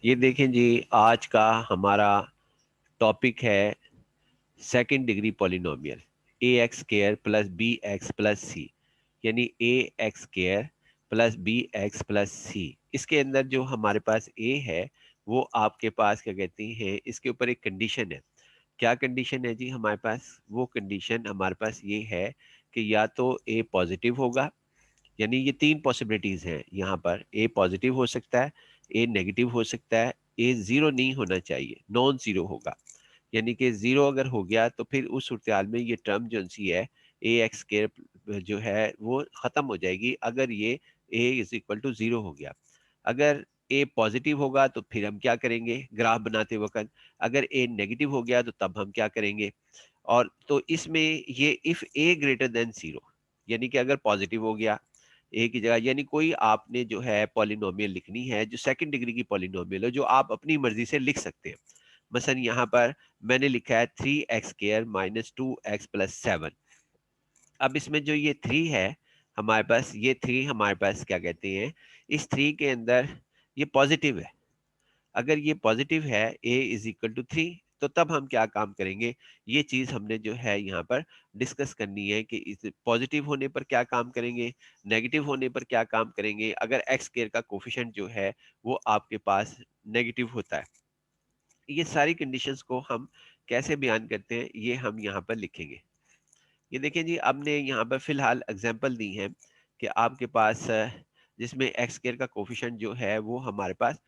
ये देखें जी, आज का हमारा टॉपिक है second degree polynomial A X square plus B X plus C, यानी A X square plus B X plus C. इसके अंदर जो हमारे पास ए है वो आपके पास क्या कहते हैं, इसके ऊपर एक कंडीशन है। क्या कंडीशन है जी हमारे पास? वो कंडीशन हमारे पास ये है कि या तो ए पॉजिटिव होगा, यानी ये तीन पॉसिबिलिटीज हैं यहाँ पर। ए पॉजिटिव हो सकता है, ए नेगेटिव हो सकता है, ए जीरो नहीं होना चाहिए, नॉन जीरो होगा। यानी कि जीरो अगर हो गया तो फिर उस सूरत में ये टर्म जो सी है ए एक्स स्क्वायर जो है वो खत्म हो जाएगी अगर ये ए इज इक्वल टू जीरो हो गया। अगर ए पॉजिटिव होगा तो फिर हम क्या करेंगे ग्राफ बनाते वक्त, अगर ए नेगेटिव हो गया तो तब हम क्या करेंगे। और तो इसमें ये if A greater than zero, यानी कि अगर पॉजिटिव हो गया ए की जगह, यानी कोई आपने जो है पॉलिनोमियल लिखनी है जो सेकंड डिग्री की पॉलिनोमियल है, जो आप अपनी मर्जी से लिख सकते हैं। मसलन यहाँ पर मैंने लिखा है 3x² माइनस 2x प्लस 7। अब इसमें जो ये 3 है हमारे पास, ये 3 हमारे पास क्या कहते हैं, इस 3 के अंदर ये पॉजिटिव है। अगर ये पॉजिटिव है a इज इक्वल टू 3, तो तब हम क्या काम करेंगे, ये चीज हमने जो है यहाँ पर डिस्कस करनी है कि इस पॉजिटिव होने पर क्या काम करेंगे, नेगेटिव होने पर क्या काम करेंगे, अगर एक्स स्क्वायर का कोफिशिएंट जो है वो आपके पास नेगेटिव होता है। ये सारी कंडीशंस को हम कैसे बयान करते हैं ये हम यहाँ पर लिखेंगे। ये देखें जी, आपने यहाँ पर फिलहाल एग्जांपल दी है कि आपके पास जिसमें एक्स स्क्वायर का कोफिशिएंट जो है वो हमारे पास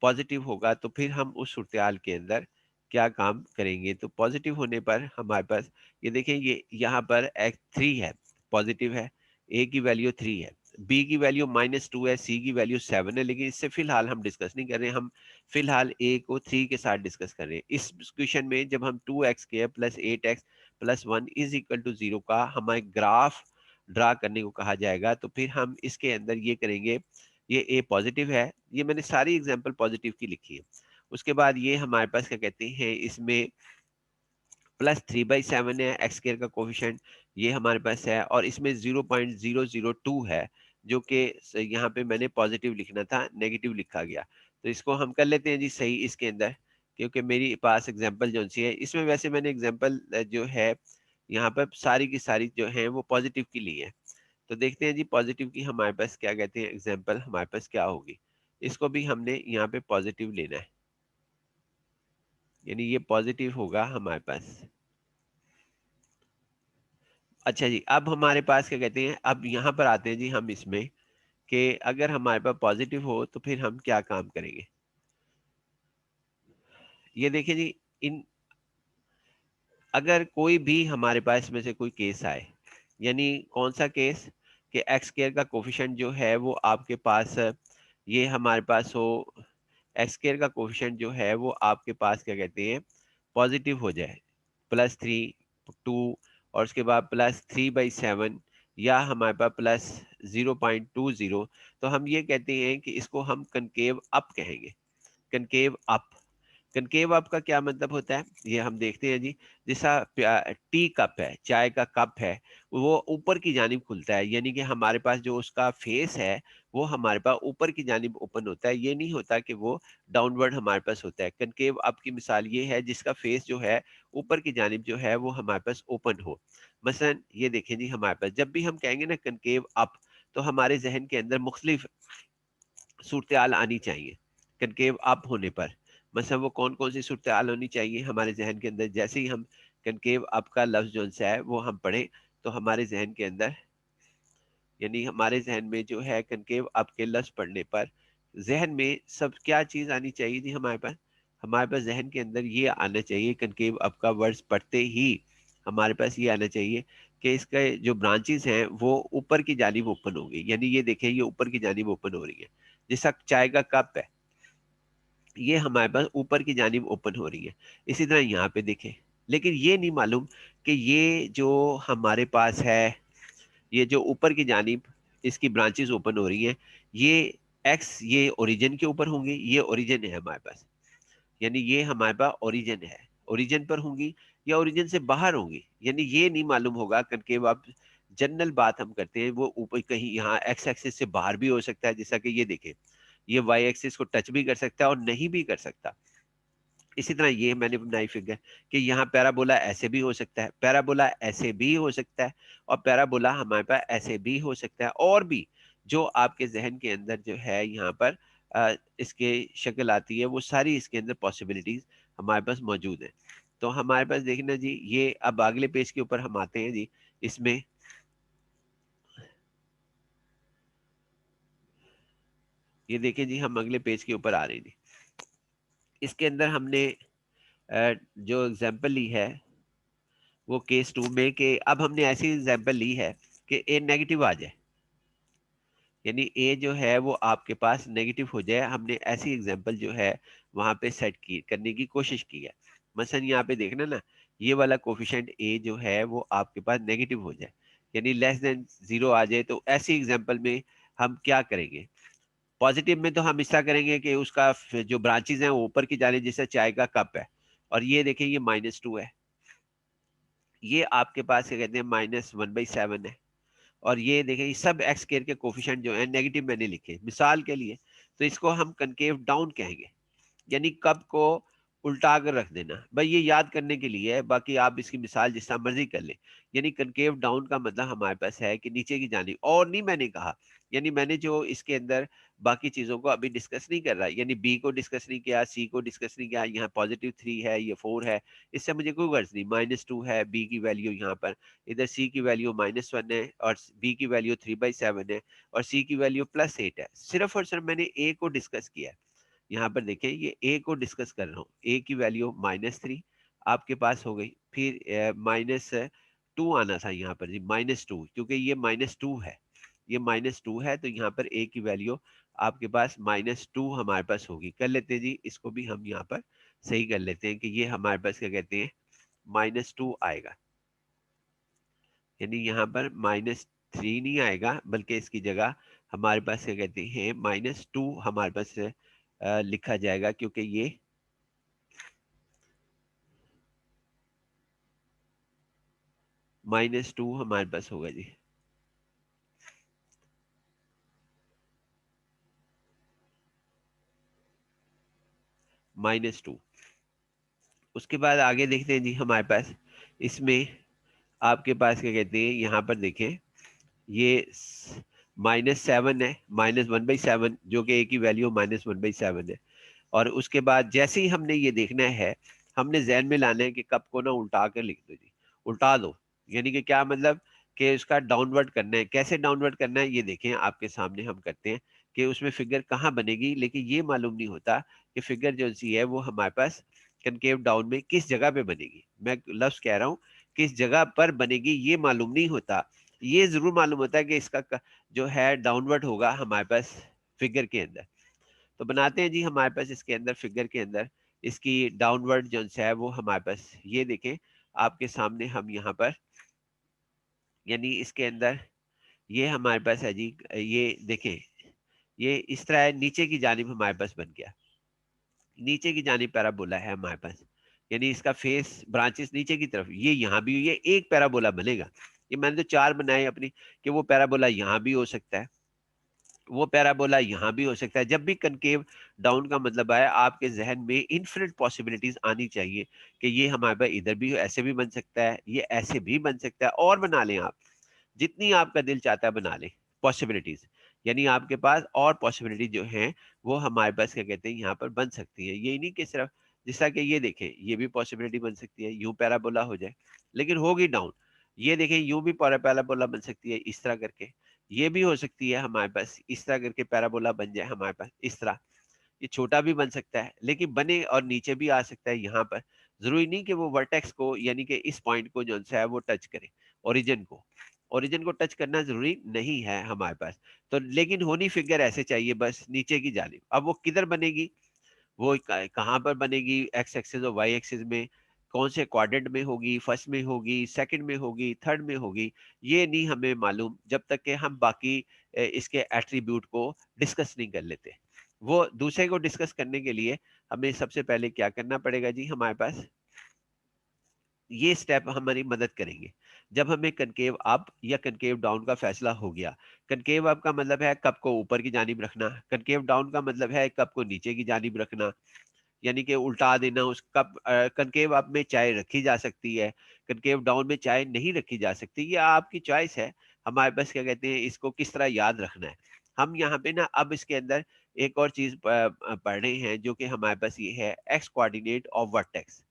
पॉजिटिव होगा, तो फिर हम उस सूरत के अंदर क्या काम करेंगे। तो पॉजिटिव होने पर हमारे पास ये देखें, ये यहाँ पर एक्स 3 है, पॉजिटिव है, ए की वैल्यू 3 है, बी की वैल्यू -2 है, सी की वैल्यू 7 है, लेकिन इससे फिलहाल हम डिस्कस नहीं कर रहे हैं। हम फिलहाल ए को 3 के साथ डिस्कस कर रहे हैं। इस क्वेश्चन में जब हम 2x² plus 8x plus 1 is equal to 0 का हमारे ग्राफ ड्रा करने को कहा जाएगा, तो फिर हम इसके अंदर ये करेंगे, ये ए पॉजिटिव है, ये मैंने सारी एग्जांपल पॉजिटिव की लिखी है। उसके बाद ये हमारे पास क्या कहते हैं, इसमें +3/7 है एक्स स्क्वायर का कोफिशिएंट, ये हमारे पास है, और इसमें 0.002 है, जो कि यहाँ पे मैंने पॉजिटिव लिखना था, नेगेटिव लिखा गया। तो इसको हम कर लेते हैं जी सही इसके अंदर, क्योंकि मेरी पास एग्जांपल जो सी है इसमें, वैसे मैंने एग्जांपल जो है यहाँ पर सारी की सारी जो है वो पॉजिटिव की ली है। तो देखते हैं जी पॉजिटिव की हमारे पास क्या कहते हैं, एग्जांपल हमारे पास क्या होगी। इसको भी हमने यहाँ पे पॉजिटिव लेना है, यानी ये पॉजिटिव होगा हमारे पास। अच्छा जी, अब हमारे पास क्या कहते हैं, अब यहाँ पर आते हैं जी हम इसमें कि अगर हमारे पास पॉजिटिव हो तो फिर हम क्या काम करेंगे। ये देखिए जी, इन अगर कोई भी हमारे पास में से कोई केस आए, यानी कौन सा केस, कि एक्स स्क्वायर का कोफिशिएंट जो है वो आपके पास ये हमारे पास हो, एक्स स्क्वायर का कोफिशिएंट जो है वो आपके पास क्या कहते हैं पॉजिटिव हो जाए, +3 2, और उसके बाद +3/7, या हमारे पास +0.20, तो हम ये कहते हैं कि इसको हम कनकेव अप कहेंगे। कनकेव अप, कनकेव अप का क्या मतलब होता है ये हम देखते हैं जी। जैसा टी कप है, चाय का कप है, वो ऊपर की जानिब खुलता है, यानी कि हमारे पास जो उसका फेस है वो हमारे पास ऊपर की जानिब ओपन होता है, ये नहीं होता कि वो डाउनवर्ड हमारे पास होता है। कनकेव अप की मिसाल ये है जिसका फेस जो है ऊपर की जानिब जो है वो हमारे पास ओपन हो। मसलन ये देखें जी, हमारे पास जब भी हम कहेंगे ना कनकेव अप, तो हमारे जहन के अंदर मुख्तलिफ सूरत आनी चाहिए कनकेव अप होने पर। मतलब वो कौन कौन सी सूरत होनी चाहिए हमारे जहन के अंदर, जैसे ही हम कनकेव अप का लफ्ज जो सा है वो हम पढ़े, तो हमारे जहन के अंदर, यानी हमारे जहन में जो है कनकेव अप के लफ्ज पढ़ने पर जहन में सब क्या चीज आनी चाहिए थी हमारे पास जहन के अंदर ये आना चाहिए, कनकेव अप का वर्ड्स पढ़ते ही हमारे पास ये आना चाहिए कि इसके जो ब्रांचेस हैं वो ऊपर की जानिब ओपन होंगी। यानी ये देखें, ये ऊपर की जानिब ओपन हो रही है, जैसा चाय का कप है, ये हमारे पास ऊपर की जानिब ओपन हो रही है। इसी तरह यहाँ पे देखें, लेकिन ये नहीं मालूम कि ये जो हमारे पास है, ये जो ऊपर की जानिब इसकी ब्रांचेस ओपन हो रही हैं, ये एक्स ये ओरिजिन के ऊपर होंगी, ये ओरिजिन है हमारे पास, यानी ये हमारे पास ओरिजिन है, ओरिजिन पर होंगी या ओरिजिन से बाहर होंगी, यानी ये नहीं मालूम होगा करके आप जनरल बात हम करते हैं, वो ऊपर कहीं यहाँ एक्स एक्सिस से बाहर भी हो सकता है, जैसा कि ये देखें ये वाई एक्सिस को टच भी कर सकता है और नहीं भी कर सकता। इसी तरह ये मैंने बनाई फिगर कि यहाँ पैराबोला ऐसे भी हो सकता है, पैराबोला ऐसे भी हो सकता है, और पैराबोला हमारे पास ऐसे भी हो सकता है, और भी जो आपके जहन के अंदर जो है यहाँ पर इसके शक्ल आती है, वो सारी इसके अंदर पॉसिबिलिटीज हमारे पास मौजूद है। तो हमारे पास देखना जी, ये अब अगले पेज के ऊपर हम आते हैं जी। इसमें ये देखें जी, हम अगले पेज के ऊपर आ रहे हैं जी। इसके अंदर हमने जो एग्जाम्पल ली है वो केस 2 में, कि अब हमने ऐसी एग्जाम्पल ली है कि ए नेगेटिव आ जाए, यानी ए जो है वो आपके पास नेगेटिव हो जाए। हमने ऐसी एग्जाम्पल जो है वहां पे सेट की करने की कोशिश की है। मसलन यहाँ पे देखना ना, ये वाला कोफिशिएंट ए जो है वो आपके पास नेगेटिव हो जाए, यानी लेस देन 0 आ जाए। तो ऐसी एग्जाम्पल में हम क्या करेंगे? पॉजिटिव में तो हम ऐसा करेंगे कि उसका जो ब्रांचेज हैं वो ऊपर की जाने, जैसे चाय का कप है, और ये देखें ये -2 है, ये आपके पास क्या कहते हैं -1/7 है, और ये देखें ये सब एक्स केयर के कोफिशिएंट जो है नेगेटिव मैंने लिखे मिसाल के लिए। तो इसको हम कनकेव डाउन कहेंगे, यानी कप को उल्टा कर रख देना। भाई ये याद करने के लिए है, बाकी आप इसकी मिसाल जिस तरह मर्जी कर लें। यानी कनकेव डाउन का मतलब हमारे पास है कि नीचे की जानिब, और नहीं मैंने कहा, यानी मैंने जो इसके अंदर बाकी चीजों को अभी डिस्कस नहीं कर रहा, यानी बी को डिस्कस नहीं किया, सी को डिस्कस नहीं किया, यहाँ +3 है, ये 4 है, इससे मुझे कोई गर्ज नहीं। -2 है बी की वैल्यू यहाँ पर, इधर सी की वैल्यू -1 है, और बी की वैल्यू 3/7 है, और सी की वैल्यू +8 है। सिर्फ और सिर्फ मैंने ए को डिस्कस किया है। यहाँ पर देखें ये ए को डिस्कस कर रहा हूँ, ए की वैल्यू -3 आपके पास हो गई, फिर -2 आना था यहाँ पर जी, -2, क्योंकि ये -2 है, ये -2 है, तो यहाँ पर ए की वैल्यू आपके पास -2 हमारे पास होगी। कर लेते हैं जी, इसको भी हम यहाँ पर सही कर लेते हैं कि ये हमारे पास क्या कहते हैं -2 आएगा, यानी यहाँ पर -3 नहीं आएगा, बल्कि इसकी जगह हमारे पास क्या कहते हैं -2 हमारे पास लिखा जाएगा, क्योंकि ये -2 हमारे पास होगा जी। -2, उसके बाद आगे देखते हैं जी हमारे पास, इसमें आपके पास क्या कहते हैं, यहाँ पर देखें ये -7 है, -1/7, जो कि ए की वैल्यू -1/7 है। और उसके बाद जैसे ही हमने ये देखना है, हमने जहन में लाना है कि कप को ना उल्टा कर लिख दो जी, उल्टा दो, यानी कि क्या मतलब कि उसका डाउनवर्ड करना है। कैसे डाउनवर्ड करना है ये देखें, आपके सामने हम करते हैं कि उसमें फिगर कहाँ बनेगी, लेकिन ये मालूम नहीं होता कि फिगर जो सी है वो हमारे पास कनकेव डाउन में किस जगह पे बनेगी। मैं लफ्ज कह रहा हूँ किस जगह पर बनेगी, ये मालूम नहीं होता। ये जरूर मालूम होता है कि इसका जो है डाउनवर्ड होगा हमारे पास फिगर के अंदर। तो बनाते हैं जी हमारे पास इसके अंदर फिगर के अंदर इसकी डाउनवर्ड जो है वो हमारे पास ये देखें आपके सामने हम यहाँ पर, यानी इसके अंदर ये हमारे पास है जी, ये देखें ये इस तरह है, नीचे की जानिब हमारे पास बन गया, नीचे की जानिब पैराबोला है हमारे पास, यानी इसका फेस ब्रांचेस नीचे की तरफ, ये यहाँ भी ये एक पैराबोला बनेगा। ये मैंने तो 4 बनाए अपनी, कि वो पैराबोला यहाँ भी हो सकता है, वो पैराबोला यहाँ भी हो सकता है। जब भी कनकेव डाउन का मतलब है, आपके जहन में इन्फिनिट पॉसिबिलिटीज आनी चाहिए कि ये हमारे पास इधर भी ऐसे भी बन सकता है, ये ऐसे भी बन सकता है, और बना लें आप जितनी आपका दिल चाहता है बना लें पॉसिबिलिटीज, यानी आपके पास और पॉसिबिलिटी जो है वो हमारे पास क्या कहते हैं यहाँ पर बन सकती है। यही नहीं कि सिर्फ जिस तरह के ये देखें, ये भी पॉसिबिलिटी बन सकती है यूं पैराबोला हो जाए, लेकिन होगी डाउन। ये देखें यूं भी पैराबोला बन सकती है इस तरह करके, ये भी हो सकती है हमारे पास इस तरह करके पैराबोला बन जाए हमारे पास इस तरह। ये छोटा भी बन सकता है, लेकिन बने और नीचे भी आ सकता है यहाँ पर। जरूरी नहीं कि वो वर्टेक्स को, यानी कि इस पॉइंट को जो है वो टच करे, ओरिजिन को, ओरिजिन को टच करना जरूरी नहीं है हमारे पास। तो लेकिन होनी फिगर ऐसे चाहिए बस नीचे की जानिब। अब वो किधर बनेगी, वो कहाँ पर बनेगी, एक्स एक्सिस और वाई एक्सिस में, कौन से क्वाड्रेंट में होगी, फर्स्ट में होगी, सेकंड में होगी, थर्ड में होगी, ये नहीं हमें मालूम जब तक कि हम बाकी इसके एट्रीब्यूट को डिस्कस नहीं कर लेते। वो दूसरे को डिस्कस करने के लिए हमें सबसे पहले क्या करना पड़ेगा जी, हमारे पास ये स्टेप हमारी मदद करेंगे। जब हमें कनकेव अप या कनकेव डाउन का फैसला हो गया, कनकेव अप का मतलब है कप को ऊपर की जानिब रखना, कनकेव डाउन का मतलब है कप को नीचे की जानिब रखना, यानी कि उल्टा देना। उस कप कनकेव अप में चाय रखी जा सकती है, कनकेव डाउन में चाय नहीं रखी जा सकती, ये आपकी चॉइस है। हमारे पास क्या कहते हैं, इसको किस तरह याद रखना है। हम यहाँ पे ना अब इसके अंदर एक और चीज पढ़ रहे हैं जो कि हमारे पास ये है x coordinate of vertex.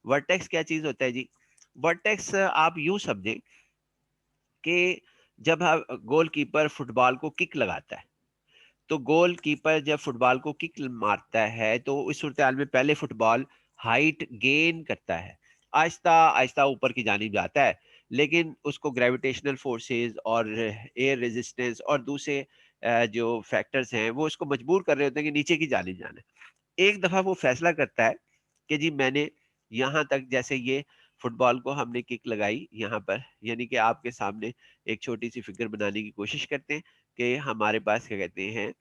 Vertex क्या चीज होता है जी? वर्टेक्स आप यूं समझें कि जब गोलकीपर फुटबॉल को किक लगाता है, तो गोलकीपर जब फुटबॉल को किक मारता है तो इस सूरत हाल में पहले फुटबॉल हाइट गेन करता है, आहिस्ता आहिस्ता ऊपर की जानिब जाता है, लेकिन उसको ग्रेविटेशनल फोर्सेस और एयर रेजिस्टेंस और दूसरे जो फैक्टर्स हैं वो उसको मजबूर कर रहे होते हैं कि नीचे की जानिब जाना है। एक दफा वो फैसला करता है कि जी मैंने यहाँ तक, जैसे ये फुटबॉल को हमने किक लगाई यहाँ पर, यानी कि आपके सामने एक छोटी सी फिगर बनाने की कोशिश करते हैं कि हमारे पास क्या कहते हैं,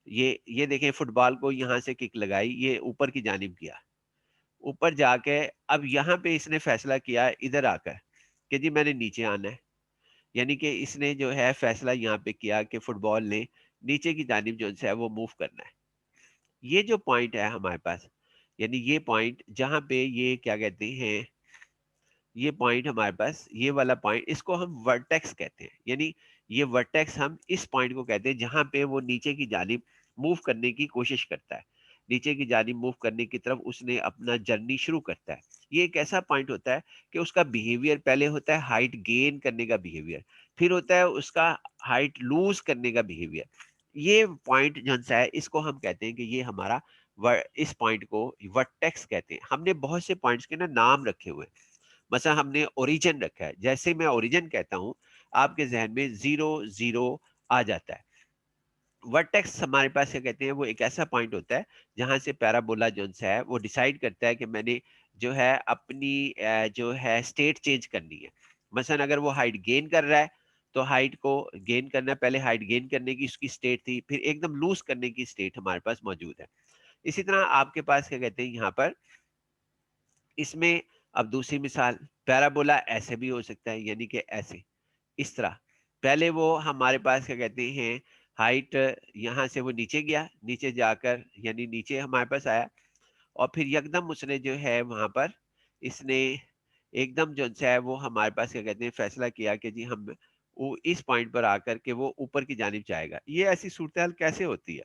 ये देखें फुटबॉल को यहाँ से किक लगाई, ये ऊपर की जानिब गया, ऊपर जाके अब यहाँ पे इसने फैसला किया इधर आकर कि जी मैंने नीचे आना है, यानी कि इसने जो है फैसला यहाँ पे किया कि फुटबॉल ने नीचे की जानिब जो है वो मूव करना है। ये जो पॉइंट है हमारे पास, यानी ये पॉइंट जहाँ पे ये क्या कहते हैं, ये पॉइंट हमारे पास, ये वाला पॉइंट, इसको हम वर्टेक्स कहते हैं। यानी ये वर्टेक्स हम इस पॉइंट को कहते हैं जहां पे वो नीचे की जानिब मूव करने की कोशिश करता है, नीचे की जानिब मूव करने की तरफ उसने अपना जर्नी शुरू करता है। ये एक ऐसा पॉइंट होता है कि उसका बिहेवियर पहले होता है हाइट गेन करने का बिहेवियर, फिर होता है उसका हाइट लूज करने का बिहेवियर। ये पॉइंट जो है इसको हम कहते हैं कि ये हमारा इस पॉइंट को वर्टेक्स कहते हैं। हमने बहुत से पॉइंट्स के ना नाम रखे हुए हैं। मतलब हमने ओरिजिन रखा है, जैसे मैं ओरिजिन कहता हूं आपके जहन में जीरो जीरो आ जाता है। वर्टेक्स हमारे पास क्या कहते हैं, वो एक ऐसा पॉइंट होता है जहां से पैराबोला जो है वो डिसाइड करता है कि मैंने जो है अपनी जो है स्टेट चेंज करनी है। मसलन अगर वो हाइट गेन कर रहा है तो हाइट को गेन करना, पहले हाइट गेन करने की उसकी स्टेट थी, फिर एकदम लूज करने की स्टेट हमारे पास मौजूद है। इसी तरह आपके पास क्या कहते हैं यहाँ पर, इसमें अब दूसरी मिसाल, पैराबोला ऐसे भी हो सकता है, यानी कि ऐसे, इस तरह। पहले वो हमारे पास क्या कहते हैं, हाइट यहाँ से वो नीचे गया, नीचे जाकर यानी नीचे हमारे पास आया, और फिर यकदम उसने जो है वहां पर इसने एकदम जो है वो हमारे पास क्या कहते हैं फैसला किया कि जी हम वो इस पॉइंट पर आकर के वो ऊपर की जानिब जाएगा। ये ऐसी सूरत हाल कैसे होती है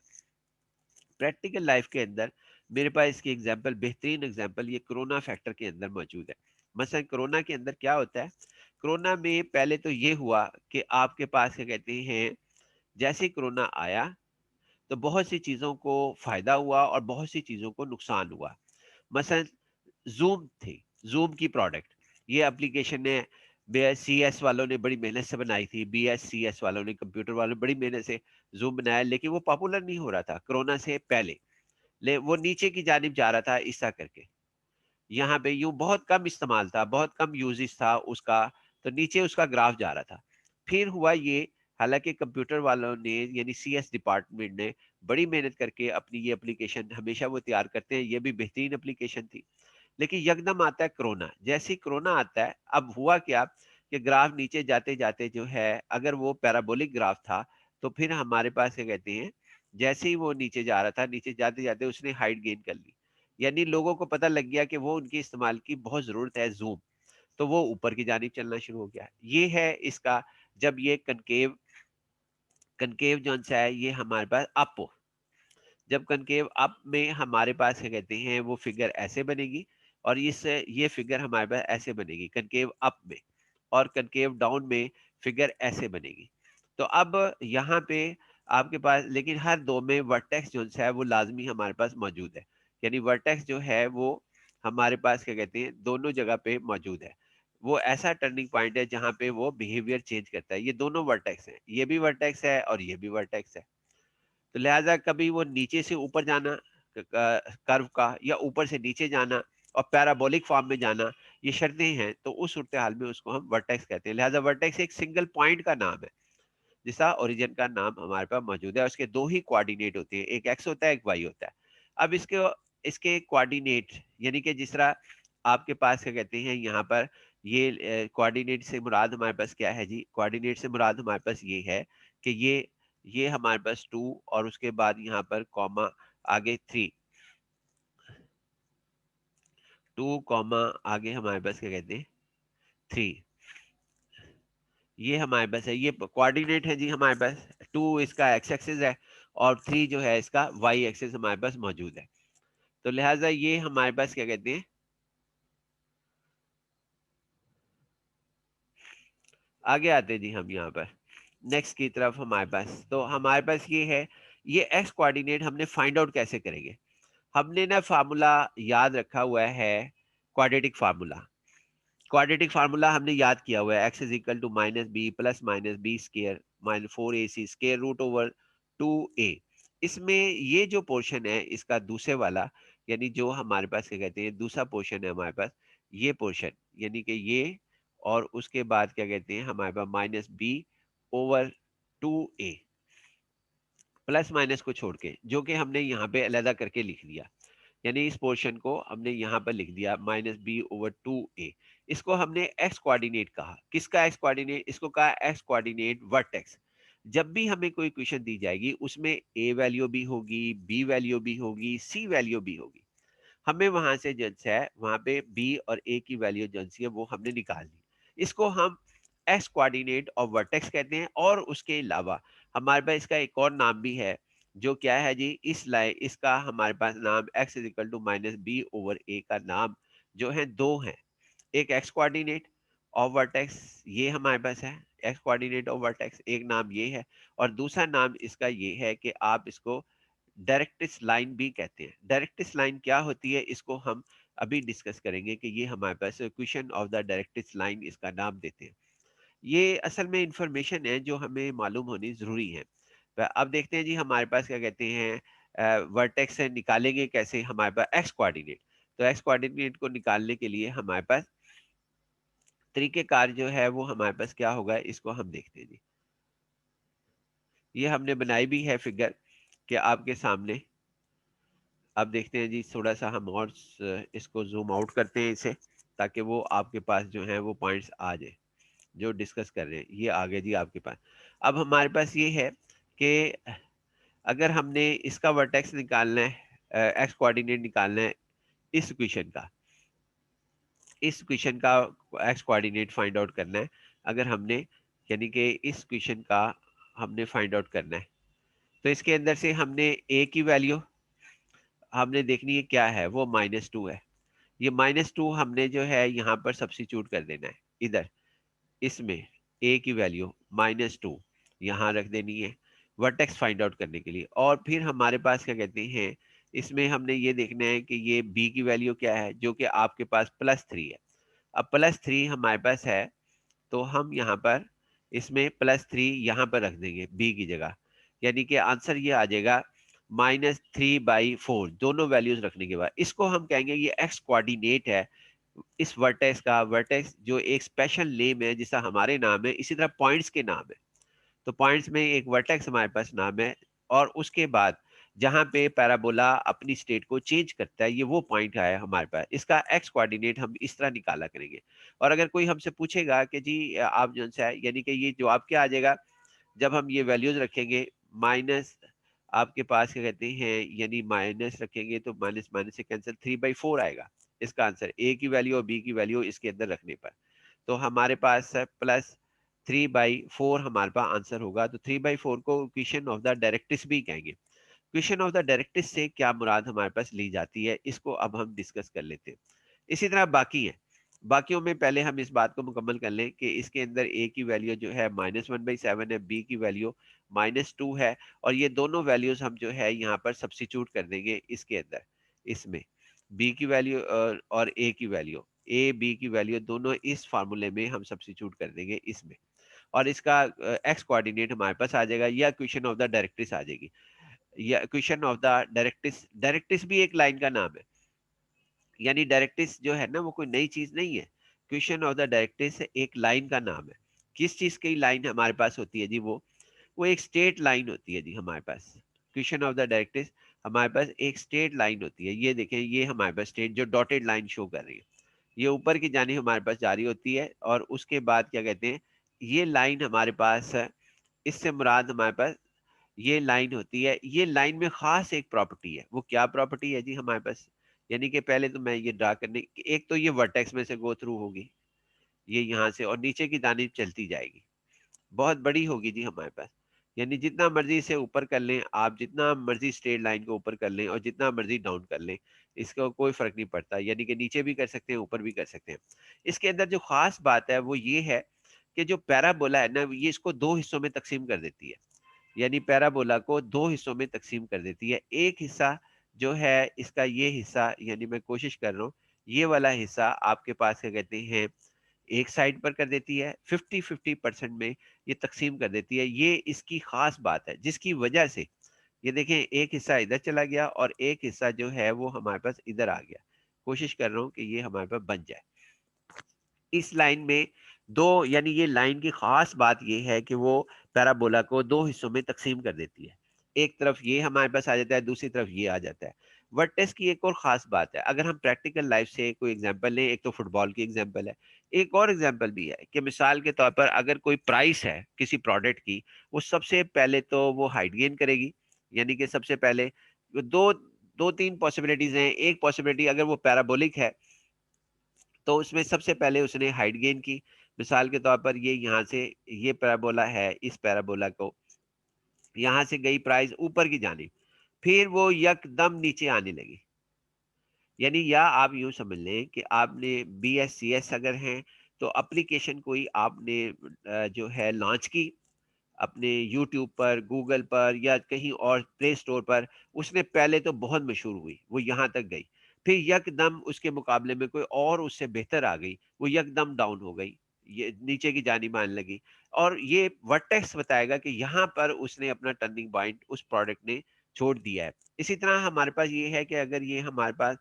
प्रैक्टिकल लाइफ के अंदर? मेरे पास इसकी एग्जांपल, बेहतरीन एग्जांपल ये कोरोना फैक्टर के अंदर मौजूद है। मसलन कोरोना के अंदर क्या होता है, कोरोना में पहले तो ये हुआ कि आपके पास क्या कहते हैं, जैसे ही कोरोना आया तो बहुत सी चीजों को फायदा हुआ और बहुत सी चीजों को नुकसान हुआ। मसलन जूम थी, जूम की प्रोडक्ट, ये एप्लीकेशन ने BScs वालों ने बड़ी मेहनत से बनाई थी, BScs वालों ने, कंप्यूटर वालों ने बड़ी मेहनत से जूम बनाया, लेकिन वो पॉपुलर नहीं हो रहा था कोरोना से पहले। ले वो नीचे की जानिब जा रहा था ऐसा करके, यहाँ पे यूं बहुत कम इस्तेमाल था, बहुत कम यूजेस था उसका, तो नीचे उसका ग्राफ जा रहा था। फिर हुआ ये, हालांकि कंप्यूटर वालों ने यानी CS डिपार्टमेंट ने बड़ी मेहनत करके अपनी ये एप्लीकेशन हमेशा वो तैयार करते हैं, ये भी बेहतरीन एप्लीकेशन थी। लेकिन यकदम आता है कोरोना, जैसे ही कोरोना आता है अब हुआ क्या कि ग्राफ नीचे जाते जाते जो है, अगर वो पैराबोलिक ग्राफ था तो फिर हमारे पास क्या कहते हैं, जैसे ही वो नीचे जा रहा था, नीचे जाते जाते उसने हाइट गेन कर ली, यानी लोगों को पता लग गया कि वो उनके इस्तेमाल की बहुत जरूरत है जूम, तो वो ऊपर की जानिब चलना शुरू हो गया। ये है इसका, जब ये कनकेव कनकेव जो है ये हमारे पास अप हो, जब कनकेव अप में हमारे पास क्या कहते हैं वो फिगर ऐसे बनेगी, और इस ये फिगर हमारे पास ऐसे बनेगी कनकेव अप में, और कनकेव डाउन में फिगर ऐसे बनेगी। तो अब यहाँ पे आपके पास, लेकिन हर दो में वर्टेक्स जो है वो लाजमी हमारे पास मौजूद है, यानी वर्टेक्स जो है वो हमारे पास क्या कहते हैं दोनों जगह पे मौजूद है। वो ऐसा टर्निंग पॉइंट है जहाँ पे वो बिहेवियर चेंज करता है। ये दोनों वर्टेक्स हैं, ये भी वर्टेक्स है और ये भी वर्टेक्स है। तो लिहाजा कभी वो नीचे से ऊपर जाना कर्व का, या ऊपर से नीचे जाना और पैराबोलिक फॉर्म में जाना, ये शर्तें हैं, तो उस सूरत हाल में उसको हम वर्टेक्स कहते हैं। लिहाजा वर्टेक्स एक सिंगल पॉइंट का नाम है, जिसका ओरिजिन का नाम हमारे पास मौजूद है। उसके दो ही कोऑर्डिनेट होते हैं, एक एक्स होता है, एक वाई होता है। अब इसके इसके कोऑर्डिनेट, यानी कि जिस तरह आपके पास क्या कहते हैं यहाँ पर, ये कोऑर्डिनेट से मुराद हमारे पास क्या है जी, कोऑर्डिनेट से मुराद हमारे पास ये है कि ये हमारे पास 2 और उसके बाद यहाँ पर कॉमा आगे 3, 2 कॉमा आगे हमारे पास क्या कहते हैं 3, ये हमारे पास है, ये कोऑर्डिनेट है जी हमारे पास। 2 इसका एक्स एक्सिस है और 3 जो है इसका वाई एक्सिस हमारे पास मौजूद है। तो लिहाजा ये हमारे पास क्या कहते हैं, आगे आते हैं जी हम यहाँ पर नेक्स्ट की तरफ हमारे पास। तो हमारे पास ये है, ये एक्स कोऑर्डिनेट हमने फाइंड आउट कैसे करेंगे। हमने ना फार्मूला याद रखा हुआ है, क्वाड्रेटिक फार्मूला। क्वाड्रेटिक फार्मूला हमने याद किया हुआ है, x is equal to minus b plus minus b square minus 4ac square root over 2a। इसमें ये जो पोर्शन है इसका दूसरे वाला, यानी जो हमारे पास क्या कहते हैं दूसरा पोर्शन है हमारे पास, ये पोर्शन यानी कि ये, और उसके बाद क्या कहते हैं हमारे पास minus B over 2a, plus minus को छोड़ के, जो कि हमने यहाँ पे अलग करके लिख दिया। यानी इस पोर्शन को हमने यहाँ पर लिख दिया माइनस बी ओवर 2a। इसको हमने एक्स कोऑर्डिनेट कहा। किसका एक्स कोऑर्डिनेट, इसको कहा एक्स कोऑर्डिनेट वर्टेक्स। जब भी हमें कोई क्वेश्चन दी जाएगी उसमें ए वैल्यू भी होगी, बी वैल्यू भी होगी, सी वैल्यू भी होगी, हमें वहां से जो है वहां पे बी और ए की वैल्यू जो है वो हमने निकाल ली। इसको हम एक्स कोऑर्डिनेट और वर्टेक्स कहते हैं। और उसके अलावा हमारे पास इसका एक और नाम भी है, जो क्या है जी, इस लाइन इसका हमारे पास नाम X is equal to minus B over A का नाम जो है दो है। एक एक्स कोऑर्डिनेट और वर्टेक्स ये हमारे पास है, एक्स कोऑर्डिनेट और वर्टेक्स एक नाम ये है, और दूसरा नाम इसका ये है कि आप इसको डायरेक्ट्रिक्स लाइन भी कहते हैं। डायरेक्ट्रिक्स लाइन क्या होती है इसको हम अभी डिस्कस करेंगे कि ये हमारे पास equation of the directrix line इसका नाम देते हैं। ये असल में इंफॉर्मेशन है जो हमें मालूम होनी जरूरी है। तो अब देखते हैं जी हमारे पास क्या कहते हैं वर्टेक्स से निकालेंगे कैसे हमारे पास एक्स कोऑर्डिनेट। तो एक्स कोऑर्डिनेट को निकालने के लिए हमारे पास तरीकेकार जो है वो हमारे पास क्या होगा, इसको हम देखते हैं जी। ये हमने बनाई भी है फिगर कि आपके सामने। अब देखते हैं जी, थोड़ा सा हम और इसको जूम आउट करते हैं इसे, ताकि वो आपके पास जो है वो पॉइंट्स आ जाए जो डिस्कस कर रहे हैं। ये आ गए जी आपके पास। अब हमारे पास ये है कि अगर हमने इसका वर्टेक्स निकालना है, एक्स कोऑर्डिनेट निकालना है इस इक्वेशन का, इस इक्वेशन का एक्स कोऑर्डिनेट फाइंड आउट करना है। अगर हमने यानी कि इस इक्वेशन का हमने फाइंड आउट करना है, तो इसके अंदर से हमने ए की वैल्यू हमने देखनी है क्या है, वो -2 है। ये -2 हमने जो है यहाँ पर सब्स्टिट्यूट कर देना है इधर, इसमें ए की वैल्यू -2 यहाँ रख देनी है वर्टेक्स फाइंड आउट करने के लिए। और फिर हमारे पास क्या कहते हैं, इसमें हमने ये देखना है कि ये बी की वैल्यू क्या है, जो कि आपके पास +3 है। अब +3 हमारे पास है, तो हम यहाँ पर इसमें +3 यहाँ पर रख देंगे बी की जगह। यानी कि आंसर ये आ जाएगा -3/4, दोनों वैल्यूज रखने के बाद। इसको हम कहेंगे ये एक्स कोऑर्डिनेट है इस वर्टेक्स का। वर्टेक्स जो एक स्पेशल नेम है जैसा हमारे नाम है, इसी तरह पॉइंट्स के नाम है। तो पॉइंट्स में एक वर्टेक्स हमारे पास नाम है, और उसके बाद जहां पे पैराबोला अपनी स्टेट को चेंज करता है, ये वो पॉइंट है हमारे पास। इसका एक्स कोऑर्डिनेट हम इस तरह निकाला करेंगे। और अगर कोई हमसे पूछेगा कि जी आप जो है, यानी कि ये जवाब क्या आ जाएगा जब हम ये वैल्यूज रखेंगे, माइनस आपके पास क्या कहते हैं, यानी माइनस रखेंगे तो माइनस माइनस से कैंसिल 3/4 आएगा इसका आंसर, ए की वैल्यू और बी की वैल्यू इसके अंदर रखने पर। तो हमारे पास है +3/4 हमारे पास आंसर होगा। तो 3/4 को इक्वेशन ऑफ द डायरेक्ट्रिक्स भी कहेंगे। इक्वेशन ऑफ द डायरेक्ट्रिक्स से क्या मुराद हमारे पास ली जाती है, इसको अब हम डिस्कस कर लेते हैं। इसी तरह बाकी है, बाकियों में पहले हम इस बात को मुकम्मल कर लें कि इसके अंदर ए की वैल्यू जो है -1/7 है, बी की वैल्यू -2 है, और ये दोनों वैल्यूज हम जो है यहाँ पर सब्स्टिट्यूट कर देंगे इसके अंदर। इसमें बी की वैल्यू और ए की वैल्यू, ए बी की वैल्यू दोनों इस फार्मूले में हम सब्स्टिट्यूट कर देंगे इसमें। और इसका एक्स कोऑर्डिनेट हमारे पास आ जाएगा, या इक्वेशन ऑफ द डायरेक्ट्रिक्स आ जाएगी। या equation of the directrix, directrix भी एक लाइन का नाम है। यानी डायरेक्ट्रिक्स जो है ना वो कोई नई चीज नहीं है। इक्वेशन ऑफ द डायरेक्ट्रिक्स एक लाइन का नाम है। किस चीज की लाइन हमारे पास होती है जी, वो एक स्ट्रेट लाइन होती है जी हमारे पास। इक्वेशन ऑफ द डायरेक्ट्रिक्स हमारे पास एक स्ट्रेट लाइन होती है। ये देखें, ये हमारे पास स्ट्रेट जो डॉटेड लाइन शो कर रही है, ये ऊपर की जानी हमारे पास जारी होती है, और उसके बाद क्या कहते हैं, ये लाइन हमारे पास है, इससे मुराद हमारे पास ये लाइन होती है। ये लाइन में खास एक प्रॉपर्टी है, वो क्या प्रॉपर्टी है जी हमारे पास, यानी कि पहले तो मैं ये ड्रा करने, एक तो ये वर्टेक्स में से गो थ्रू होगी, ये यहाँ से और नीचे की जानिब चलती जाएगी, बहुत बड़ी होगी जी हमारे पास। यानी जितना मर्जी इसे ऊपर कर लें आप, जितना मर्जी स्ट्रेट लाइन को ऊपर कर लें और जितना मर्जी डाउन कर लें, इसका कोई फर्क नहीं पड़ता, यानी कि नीचे भी कर सकते हैं ऊपर भी कर सकते हैं। इसके अंदर जो खास बात है वो ये है कि जो पैराबोला है ना, ये इसको दो हिस्सों में तकसीम कर देती है। यानी पैराबोला को दो हिस्सों में तकसीम कर देती है। एक हिस्सा जो है इसका, ये हिस्सा, यानी मैं कोशिश कर रहा हूँ, ये वाला हिस्सा आपके पास क्या कहते हैं, एक साइड पर कर देती है, 50-50% में ये तकसीम कर देती है। ये इसकी खास बात है, जिसकी वजह से ये देखें, एक हिस्सा इधर चला गया और एक हिस्सा जो है वो हमारे पास इधर आ गया। कोशिश कर रहा हूँ कि ये हमारे पास बन जाए। इस लाइन में दो, यानी ये लाइन की खास बात ये है कि वो पैराबोला को दो हिस्सों में तकसीम कर देती है। एक तरफ ये हमारे पास आ जाता है, दूसरी तरफ ये आ जाता है। वर्टेक्स की एक और खास बात है, अगर हम प्रैक्टिकल लाइफ से कोई एग्जांपल लें, एक तो फुटबॉल की एग्जांपल है, एक और एग्जांपल भी है कि मिसाल के तौर पर अगर कोई प्राइस है किसी प्रोडक्ट की, वो सबसे पहले तो वो हाइट गेन करेगी। यानी कि सबसे पहले दो दो तीन पॉसिबिलिटीज हैं। एक पॉसिबिलिटी, अगर वो पैराबोलिक है तो उसमें सबसे पहले उसने हाइट गेन की। मिसाल के तौर पर ये यहाँ से, ये पैराबोला है, इस पैराबोला को यहाँ से गई प्राइस ऊपर की जानी, फिर वो यकदम नीचे आने लगी। यानी या आप यूं समझ लें कि आपने BSCS अगर हैं तो एप्लीकेशन कोई आपने जो है लॉन्च की अपने यूट्यूब पर, गूगल पर या कहीं और प्ले स्टोर पर, उसने पहले तो बहुत मशहूर हुई, वो यहाँ तक गई, फिर यकदम उसके मुकाबले में कोई और उससे बेहतर आ गई, वो यकदम डाउन हो गई, ये नीचे की जानिब आने लगी। और ये वर्टेक्स बताएगा कि यहाँ पर उसने अपना टर्निंग पॉइंट उस प्रोडक्ट ने छोड़ दिया है। इसी तरह हमारे पास ये है कि अगर ये हमारे पास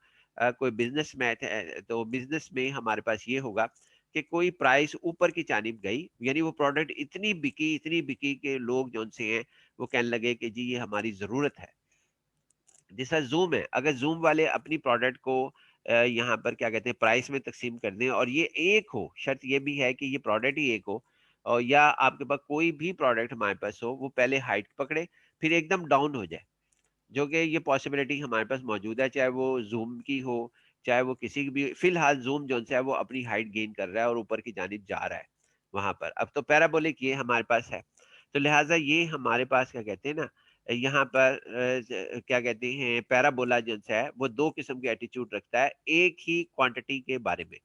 कोई बिजनेस मैथ है, तो बिजनेस में हमारे पास ये होगा कि कोई प्राइस ऊपर की जानिब गई, यानी वो प्रोडक्ट इतनी बिकी कि लोग जो से हैं वो कहने लगे कि जी ये हमारी ज़रूरत है। जैसा जूम है, अगर जूम वाले अपनी प्रोडक्ट को यहाँ पर क्या कहते हैं प्राइस में तकसीम कर दें, और ये एक हो, शर्त ये भी है कि ये प्रोडक्ट ही एक हो, और या आपके पास कोई भी प्रोडक्ट हमारे पास हो, वो पहले हाइट पकड़े फिर एकदम डाउन हो जाए, जो कि ये पॉसिबिलिटी हमारे पास मौजूद है, चाहे वो जूम की हो, चाहे वो किसी की भी। फिलहाल जूम जो है वो अपनी हाइट गेन कर रहा है और ऊपर की जानिब जा रहा है वहां पर। अब तो पैराबोलिक ये हमारे पास है, तो लिहाजा ये हमारे पास क्या कहते हैं ना, यहाँ पर क्या कहते हैं, पैराबोला जो है वो दो किस्म के एटीट्यूड रखता है एक ही क्वांटिटी के बारे में।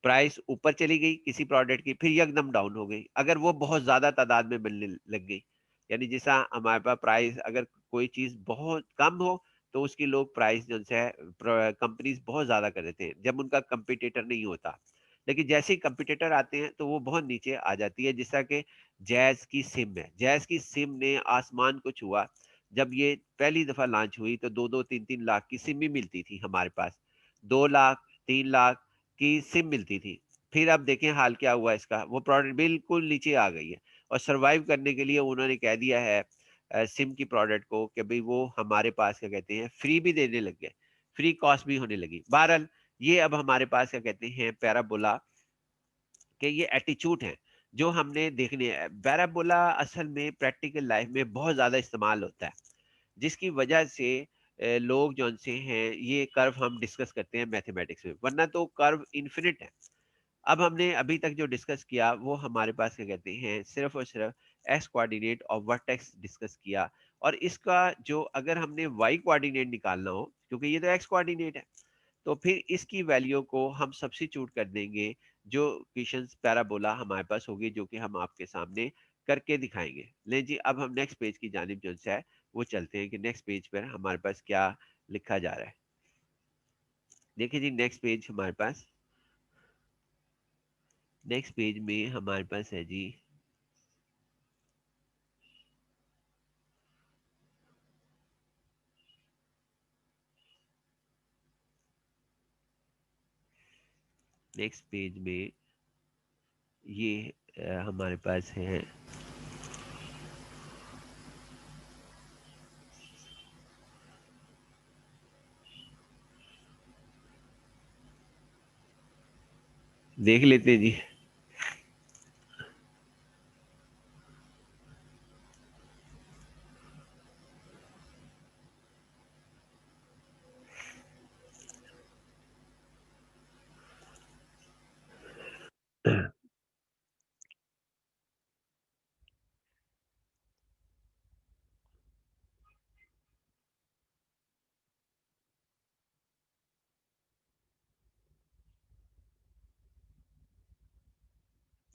प्राइस ऊपर चली गई किसी प्रोडक्ट की, फिर एकदम डाउन हो गई अगर वो बहुत ज्यादा तादाद में मिलने लग गई। यानी जैसा हमारे पास प्राइस, अगर कोई चीज बहुत कम हो तो उसकी लोग प्राइस जो है कंपनीज बहुत ज्यादा कर देते हैं जब उनका कंपिटिटर नहीं होता। लेकिन जैसे ही कंपिटिटर आते हैं तो वो बहुत नीचे आ जाती है। जैसा कि जैज की सिम है, जैज की सिम ने आसमान को छुआ। जब ये पहली दफा लॉन्च हुई तो 2-2 3-3 लाख की सिम ही मिलती थी हमारे पास, 2 लाख 3 लाख की सिम मिलती थी। फिर अब देखें हाल क्या हुआ इसका, वो प्रोडक्ट बिल्कुल नीचे आ गई है, और सरवाइव करने के लिए उन्होंने कह दिया है सिम की प्रोडक्ट को कि भाई वो हमारे पास क्या कहते हैं फ्री भी देने लग गए, फ्री कॉस्ट भी होने लगी। बहरहाल ये अब हमारे पास क्या कहते हैं पैराबोला के ये एटीट्यूड हैं जो हमने देखने हैं। पैराबोला असल में प्रैक्टिकल लाइफ में बहुत ज्यादा इस्तेमाल होता है, जिसकी वजह से लोग जो से हैं ये कर्व हम डिस्कस करते हैं मैथमेटिक्स में, वरना तो कर्व इन्फिनिट है। अब हमने अभी तक जो डिस्कस किया वो हमारे पास क्या कहते हैं सिर्फ और सिर्फ एक्स कोऑर्डिनेट और वर्टेक्स डिस्कस किया। और इसका जो अगर हमने वाई कोऑर्डिनेट निकालना हो, क्योंकि ये तो एक्स कोऑर्डिनेट है, तो फिर इसकी वैल्यू को हम सब्स्टिट्यूट कर देंगे, जो क्वेश्चन पैराबोला हमारे पास होगी, जो कि हम आपके सामने करके दिखाएंगे। ले जी, अब हम नेक्स्ट पेज की जानिब जो है वो चलते हैं कि नेक्स्ट पेज पर हमारे पास क्या लिखा जा रहा है। देखिए जी, नेक्स्ट पेज हमारे पास, नेक्स्ट पेज में हमारे पास है जी, नेक्स्ट पेज में ये हमारे पास है देख लेते हैं जी।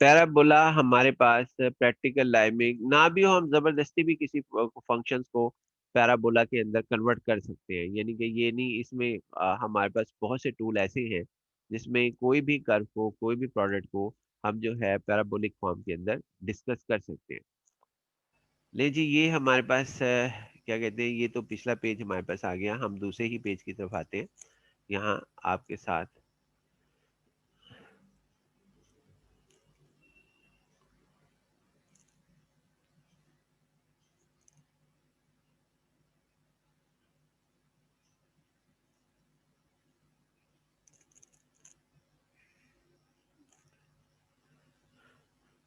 पैराबोला हमारे पास प्रैक्टिकल लाइफ में ना भी हो, हम जबरदस्ती भी किसी फंक्शंस को पैराबोला के अंदर कन्वर्ट कर सकते हैं। यानी कि ये नहीं, इसमें हमारे पास बहुत से टूल ऐसे हैं जिसमें कोई भी कर्व को, कोई भी प्रोडक्ट को हम जो है पैराबोलिक फॉर्म के अंदर डिस्कस कर सकते हैं। ले जी, ये हमारे पास क्या कहते हैं, ये तो पिछला पेज हमारे पास आ गया। हम दूसरे ही पेज की तरफ आते हैं यहाँ आपके साथ।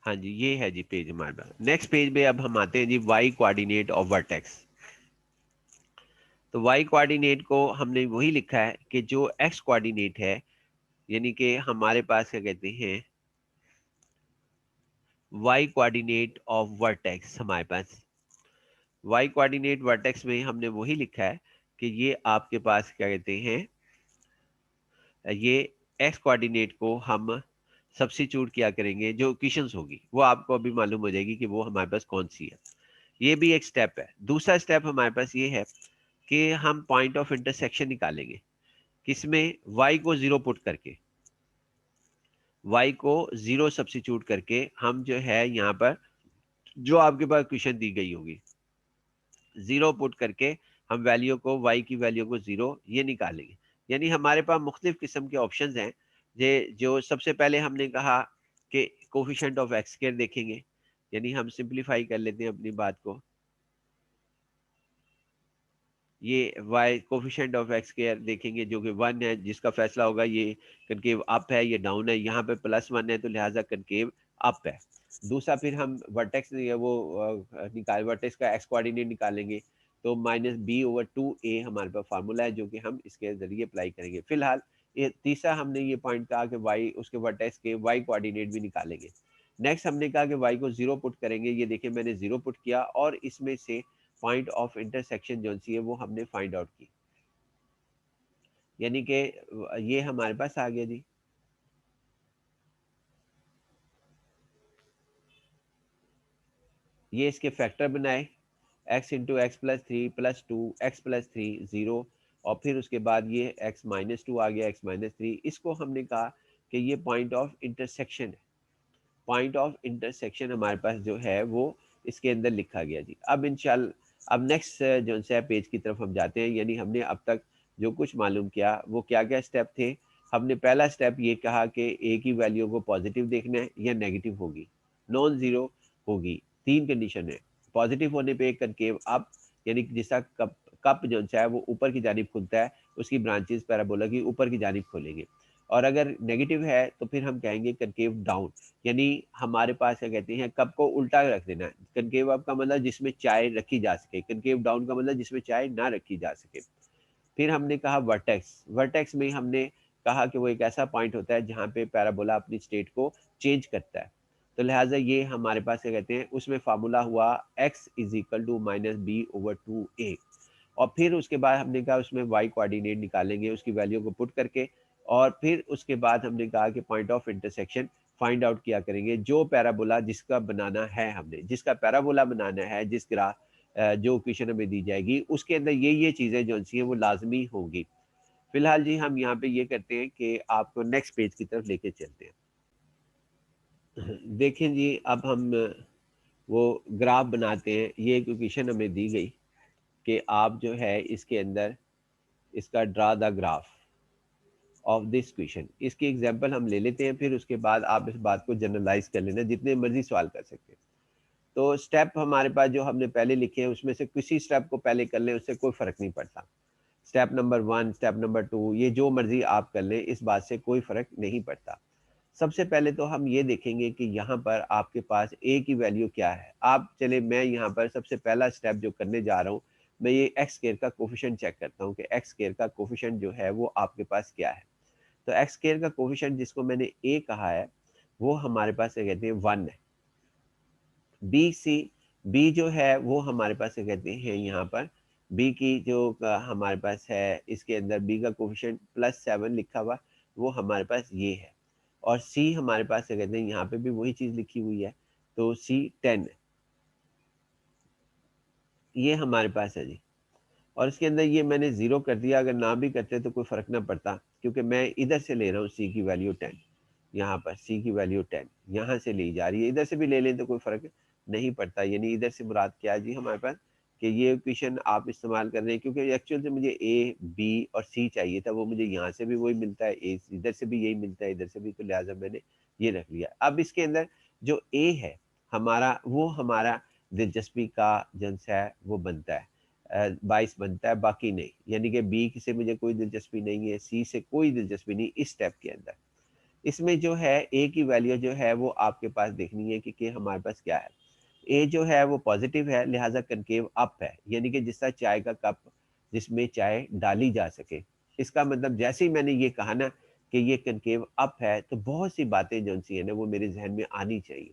हाँ जी, ये है जी पेज हमारे पास। नेक्स्ट पेज पे अब हम आते हैं जी, वाई कोऑर्डिनेट ऑफ वर्टेक्स। तो वाई कोऑर्डिनेट को हमने वही लिखा है कि जो एक्स कोऑर्डिनेट है, यानी कि हमारे पास क्या कहते हैं, वाई कोऑर्डिनेट ऑफ वर्टेक्स हमारे पास। वाई कोऑर्डिनेट वर्टेक्स में हमने वही लिखा है कि ये आपके पास क्या कहते हैं, ये एक्स कोऑर्डिनेट को हम सब्स्टिट्यूट किया करेंगे। जो इक्वेशंस होगी वो आपको अभी मालूम हो जाएगी कि वो हमारे पास कौन सी है। ये भी एक स्टेप है। दूसरा स्टेप हमारे पास ये है कि हम पॉइंट ऑफ इंटरसेक्शन निकालेंगे, किसमें, वाई को जीरो पुट करके। वाई को जीरो सब्स्टिट्यूट करके हम जो है यहाँ पर जो आपके पास इक्वेशन दी गई होगी, जीरो पुट करके हम वैल्यू को, वाई की वैल्यू को जीरो ये निकालेंगे। यानी हमारे पास मुख्तलिफ किस्म के ऑप्शंस हैं। ये जो सबसे पहले हमने कहा कि कोफिशिएंट ऑफ एक्स स्क्वायर देखेंगे। यानी हम सिंप्लीफाई कर लेते हैं अपनी बात को। ये y coefficient of x square देखेंगे जो कि वन है, जिसका फैसला होगा ये कनकेव अप है, ये डाउन है। यहाँ पे प्लस वन है तो लिहाजा कनकेव अप है। दूसरा फिर हम वर्टेक्स वो निकाल, वर्टेक्स का एक्स कोऑर्डिनेट निकालेंगे। तो माइनस बी ओवर टू ए हमारे पास फार्मूला है जो कि हम इसके जरिए अप्लाई करेंगे। फिलहाल ये तीसरा हमने ये पॉइंट कहा कि वाई, उसके वर्टेक्स के वाई कोऑर्डिनेट भी निकालेंगे। नेक्स्ट हमने कहा कि वाई को जीरो पुट करेंगे। ये देखिए मैंने जीरो पुट किया और इसमें से पॉइंट ऑफ इंटरसेक्शन जो सी है वो हमने फाइंड आउट की। यानी कि ये हमारे पास आ गया जी। ये इसके फैक्टर बनाए, x into x plus three plus two x plus three zero, और फिर उसके बाद ये एक्स माइनस टू आ गया, एक्स माइनस थ्री। इसको हमने कहा कि ये पॉइंट ऑफ इंटरसेक्शन है। पॉइंट ऑफ इंटरसेक्शन हमारे पास जो है वो इसके अंदर लिखा गया जी। अब इंशाल्लाह अब नेक्स्ट जो है पेज की तरफ हम जाते हैं। यानी हमने अब तक जो कुछ मालूम किया वो क्या क्या स्टेप थे। हमने पहला स्टेप ये कहा कि ए की वैल्यू को पॉजिटिव देखना है या नेगेटिव होगी, नॉन जीरो होगी। तीन कंडीशन है। पॉजिटिव होने पे कनकेव अप, यानी कि जिसका कप कप जो है वो ऊपर की जानिब खुलता है, उसकी ब्रांचेस पैराबोला की ऊपर की जानिब खोलेंगे। और अगर नेगेटिव है तो फिर हम कहेंगे कनकेव डाउन। यानी हमारे पास क्या कहते हैं, कप को उल्टा रख देना है। कनकेव अप का मतलब जिसमें चाय रखी जा सके, कनकेव डाउन का मतलब जिसमें चाय ना रखी जा सके। फिर हमने कहा वर्टेक्स। वर्टेक्स में हमने कहा कि वो एक ऐसा पॉइंट होता है जहाँ पे पैराबोला अपनी स्टेट को चेंज करता है। तो लिहाजा ये हमारे पास क्या कहते हैं, उसमें फार्मूला हुआ x is equal to minus B over two A. और फिर उसके बाद हमने कहा उसमें वाई कोऑर्डिनेट निकालेंगे उसकी वैल्यू को पुट करके। और फिर उसके बाद हमने कहा कि point of intersection find out किया करेंगे। जो पैराबोला जिसका बनाना है, हमने जिसका पैराबोला बनाना है, जिस ग्राफ जो इक्वेशन हमें दी जाएगी उसके अंदर ये चीजें जो सी हैं वो लाजमी होंगी। फिलहाल जी हम यहाँ पे ये करते हैं कि आपको नेक्स्ट पेज की तरफ लेके चलते हैं। देखें जी, अब हम वो ग्राफ बनाते हैं। ये एक इक्वेशन हमें दी गई कि आप जो है इसके अंदर इसका draw the graph of this question. इसकी एग्जांपल हम ले लेते हैं, फिर उसके बाद आप इस बात को जनरलाइज कर लेना, जितने मर्जी सवाल कर सकते हैं। तो स्टेप हमारे पास जो हमने पहले लिखे हैं उसमें से किसी स्टेप को पहले कर लें, उससे कोई फर्क नहीं पड़ता। Step number one, step number two, ये जो मर्जी आप कर लें, इस बात से कोई फर्क नहीं पड़ता। सबसे पहले तो हम ये देखेंगे कि यहाँ पर आपके पास ए की वैल्यू क्या है। आप चले, मैं यहाँ पर सबसे पहला स्टेप जो करने जा रहा हूँ, मैं ये एक्स स्क्वायर का कोफिशिएंट चेक करता हूँ कि एक्स स्क्वायर का कोफिशिएंट जो है वो आपके पास क्या है। तो एक्स स्क्वायर का कोफिशिएंट जिसको मैंने ए कहा है वो हमारे पास क्या कहते हैं 1 है। बी सी बी जो है वो हमारे पास क्या कहते हैं यहाँ पर बी की जो हमारे पास है इसके अंदर बी का कोफिशिएंट +7 लिखा हुआ, वो हमारे पास ये है। और सी हमारे पास क्या कहते हैं यहाँ पे भी वही चीज लिखी हुई है, तो सी 10 है, ये हमारे पास है जी। और इसके अंदर ये मैंने 0 कर दिया, अगर ना भी करते तो कोई फर्क ना पड़ता, क्योंकि मैं इधर से ले रहा हूँ सी की वैल्यू 10। यहाँ पर सी की वैल्यू 10 यहाँ से ली जा रही है, इधर से भी ले लें तो कोई फर्क नहीं पड़ता। यानी इधर से मुराद क्या है जी हमारे पास कि ये इक्वेशन आप इस्तेमाल कर रहे हैं, क्योंकि एक्चुअल से मुझे ए बी और सी चाहिए था, वो मुझे यहाँ से भी वही मिलता है, ए इधर से भी यही मिलता है, इधर से भी, तो लिहाजा मैंने ये रख लिया। अब इसके अंदर जो ए है हमारा, वो हमारा दिलचस्पी का जंस है वो बनता है 22 बनता है, बाकी नहीं। यानी कि बी से मुझे कोई दिलचस्पी नहीं है, सी से कोई दिलचस्पी नहीं इस स्टेप के अंदर। इसमें जो है ए की वैल्यू जो है वो आपके पास देखनी है कि हमारे पास क्या है। ए जो है वो पॉजिटिव है, लिहाजा कनकेव अप है, यानी कि जिस तरह चाय का कप जिसमें चाय डाली जा सके। इसका मतलब जैसे ही मैंने ये कहा ना कि ये कनकेव अप है, तो बहुत सी बातें जो सी है ना वो मेरे जहन में आनी चाहिए।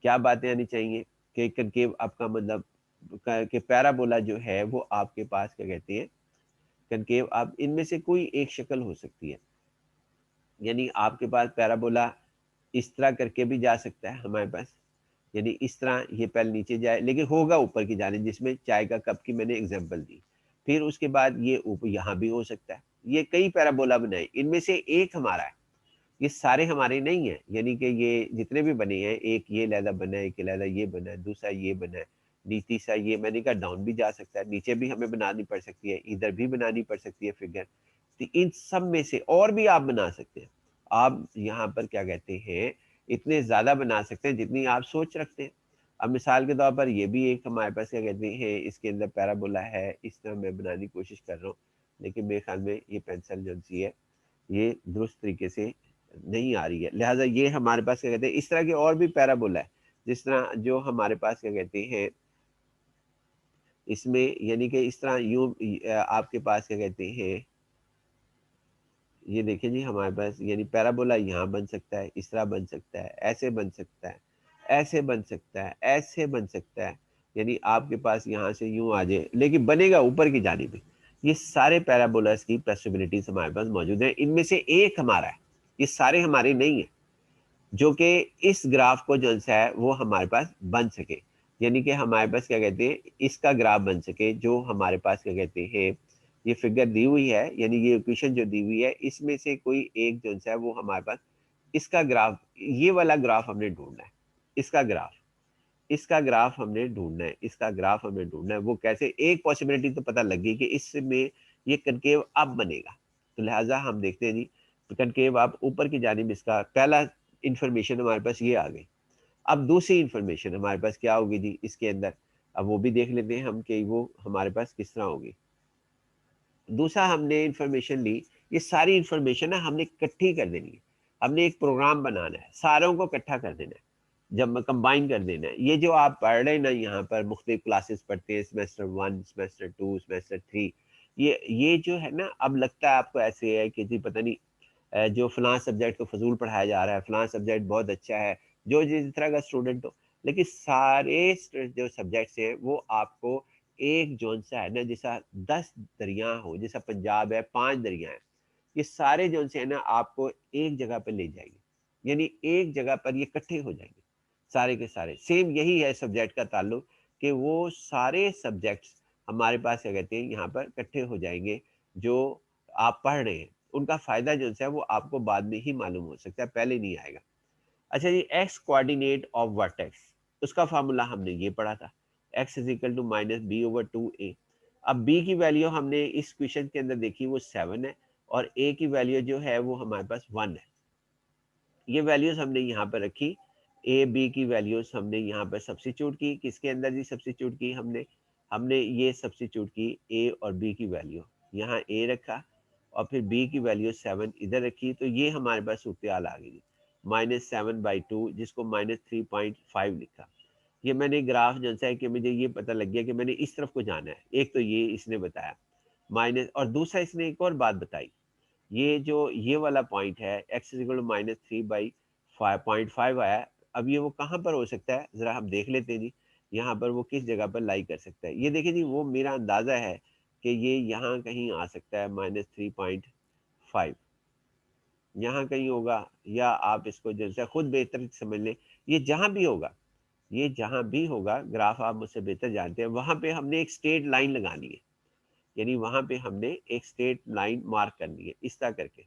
क्या बातें आनी चाहिए कि कनकेव अप का मतलब कि पैराबोला जो है वो आपके पास क्या कहते हैं कनकेव अप, इनमें से कोई एक शक्ल हो सकती है। यानी आपके पास पैराबोला इस तरह करके भी जा सकता है हमारे पास, यानी इस तरह ये पहले नीचे जाए लेकिन होगा ऊपर की जाने, जिसमें चाय का कप की मैंने एग्जांपल दी। फिर उसके बाद ये ऊपर यहाँ भी हो सकता है। ये कई पैराबोला बनाए, इनमें से एक हमारा है, ये सारे हमारे नहीं है। यानी कि ये जितने भी बने हैं, एक ये लहदा बना है, एक लहदा ये बना है, दूसरा ये बना है, तीसरा ये मैंने कहा डाउन भी जा सकता है, नीचे भी हमें बनानी पड़ सकती है, इधर भी बनानी पड़ सकती है फिगर। तो इन सब में से और भी आप बना सकते हैं। आप यहाँ पर क्या कहते हैं इतने ज्यादा बना सकते हैं जितनी आप सोच रखते हैं। अब मिसाल के तौर पर ये भी एक हमारे पास क्या कहते हैं इसके अंदर पैराबोला है, इस तरह मैं बनाने की कोशिश कर रहा हूँ, लेकिन मेरे ख्याल में ये पेंसिल जो सी है ये दुरुस्त तरीके से नहीं आ रही है। लिहाजा ये हमारे पास क्या कहते हैं इस तरह के और भी पैराबोला है, जिस तरह जो हमारे पास क्या कहते हैं इसमें, यानी कि इस तरह यूं आपके पास क्या कहते हैं ये देखिए जी हमारे पास यानी पैराबोला यहाँ बन सकता है, इस तरह बन सकता है, ऐसे बन सकता है, ऐसे बन सकता है, ऐसे बन सकता है। यानी आपके पास यहाँ से यूं आ जाए लेकिन बनेगा ऊपर की जानिब में। ये सारे पैराबोलास की पॉसिबिलिटीज हमारे पास मौजूद है, इनमें से एक हमारा है, ये सारे हमारे नहीं है, जो कि इस ग्राफ को जो है वो हमारे पास बन सके। यानी कि हमारे पास क्या कहते हैं इसका ग्राफ बन सके, जो हमारे पास क्या कहते हैं ये फिगर दी हुई है, यानी ये इक्वेशन जो दी हुई है इसमें से कोई एक जो है वो हमारे पास इसका ग्राफ, ये वाला ग्राफ हमने ढूंढना है। इसका ग्राफ, इसका ग्राफ हमने ढूंढना है, इसका ग्राफ हमने ढूंढना है। वो कैसे, एक पॉसिबिलिटी तो पता लगी कि इसमें ये कनकेव अब बनेगा, तो लिहाजा हम देखते हैं जी कनकेव अब ऊपर की जानिब, इसका पहला इंफॉर्मेशन हमारे पास ये आ गई। अब दूसरी इंफॉर्मेशन हमारे पास क्या होगी जी इसके अंदर, अब वो भी देख लेते हैं हम कि वो हमारे पास किस तरह होगी। दूसरा हमने इंफॉर्मेशन ली, ये सारी इंफॉर्मेशन ना हमने इकट्ठी कर देनी है, हमने एक प्रोग्राम बनाना है, सारों को इकट्ठा कर देना है, जब कंबाइन कर देना है। ये जो आप पढ़ रहे हैं ना यहाँ पर मुख्तलिफ क्लासेस पढ़ते हैं, सेमेस्टर 1 सेमेस्टर 2 सेमेस्टर 3, ये जो है ना अब लगता है आपको ऐसे है कि जी पता नहीं जो फलां सब्जेक्ट को फजूल पढ़ाया जा रहा है, फलां सब्जेक्ट बहुत अच्छा है, जो जिस तरह का स्टूडेंट हो। लेकिन सारे जो सब्जेक्ट्स हैं वो आपको एक जोन सा है ना, जैसा 10 दरिया हो, जैसा पंजाब है 5 दरिया है, ये सारे जोन से है ना आपको एक जगह पर ले जाएंगे, यानी एक जगह पर ये इकट्ठे हो जाएंगे सारे के सारे। सेम यही है सब्जेक्ट का ताल्लुक कि वो सारे सब्जेक्ट्स हमारे पास क्या कहते हैं यहाँ पर इकट्ठे हो जाएंगे, जो आप पढ़ रहे हैं उनका फायदा जो है वो आपको बाद में ही मालूम हो सकता है, पहले नहीं आएगा। अच्छा जी, एक्स कोऑर्डिनेट ऑफ वर्टेक्स, उसका फार्मूला हमने ये पढ़ा था, x is equal to -b/2a। अब b की वैल्यू हमने इस क्वेश्चन के अंदर देखी वो 7 है, और a की वैल्यू जो है वो हमारे पास 1 है। ये वैल्यूज हमने यहाँ पर रखी, ए बी की वैल्यूज हमने यहाँ पर सब्स्टिट्यूट की, किसके अंदर जी सब्स्टिट्यूट की हमने, हमने ये सब्स्टिट्यूट की ए और बी की वैल्यू, यहाँ ए रखा और फिर बी की वैल्यू 7 इधर रखी, तो ये हमारे पास सूरत हाल आ गई। -7/2 जिसको -3.5 लिखा। ये मैंने ग्राफ जो है कि मुझे ये पता लग गया कि मैंने इस तरफ को जाना है। एक तो ये इसने बताया माइनस, और दूसरा इसने एक और बात बताई, ये जो ये वाला पॉइंट है x इक्वल टू -3/5.5 आया। अब ये वो कहाँ पर हो सकता है, ज़रा हम देख लेते हैं जी। यहाँ पर वो किस जगह पर लाई कर सकता है, ये देखिए जी, वो मेरा अंदाज़ा है कि ये यहाँ कहीं आ सकता है -3.5, यहाँ कहीं होगा, या आप इसको जैसे खुद बेहतर समझ लें। ये जहाँ भी होगा, ये जहाँ भी होगा, ग्राफ आप मुझसे बेहतर जानते हैं, वहाँ पे हमने एक स्ट्रेट लाइन लगानी है। यानी वहाँ पे हमने एक स्ट्रेट लाइन मार्क करनी है इस तरह करके।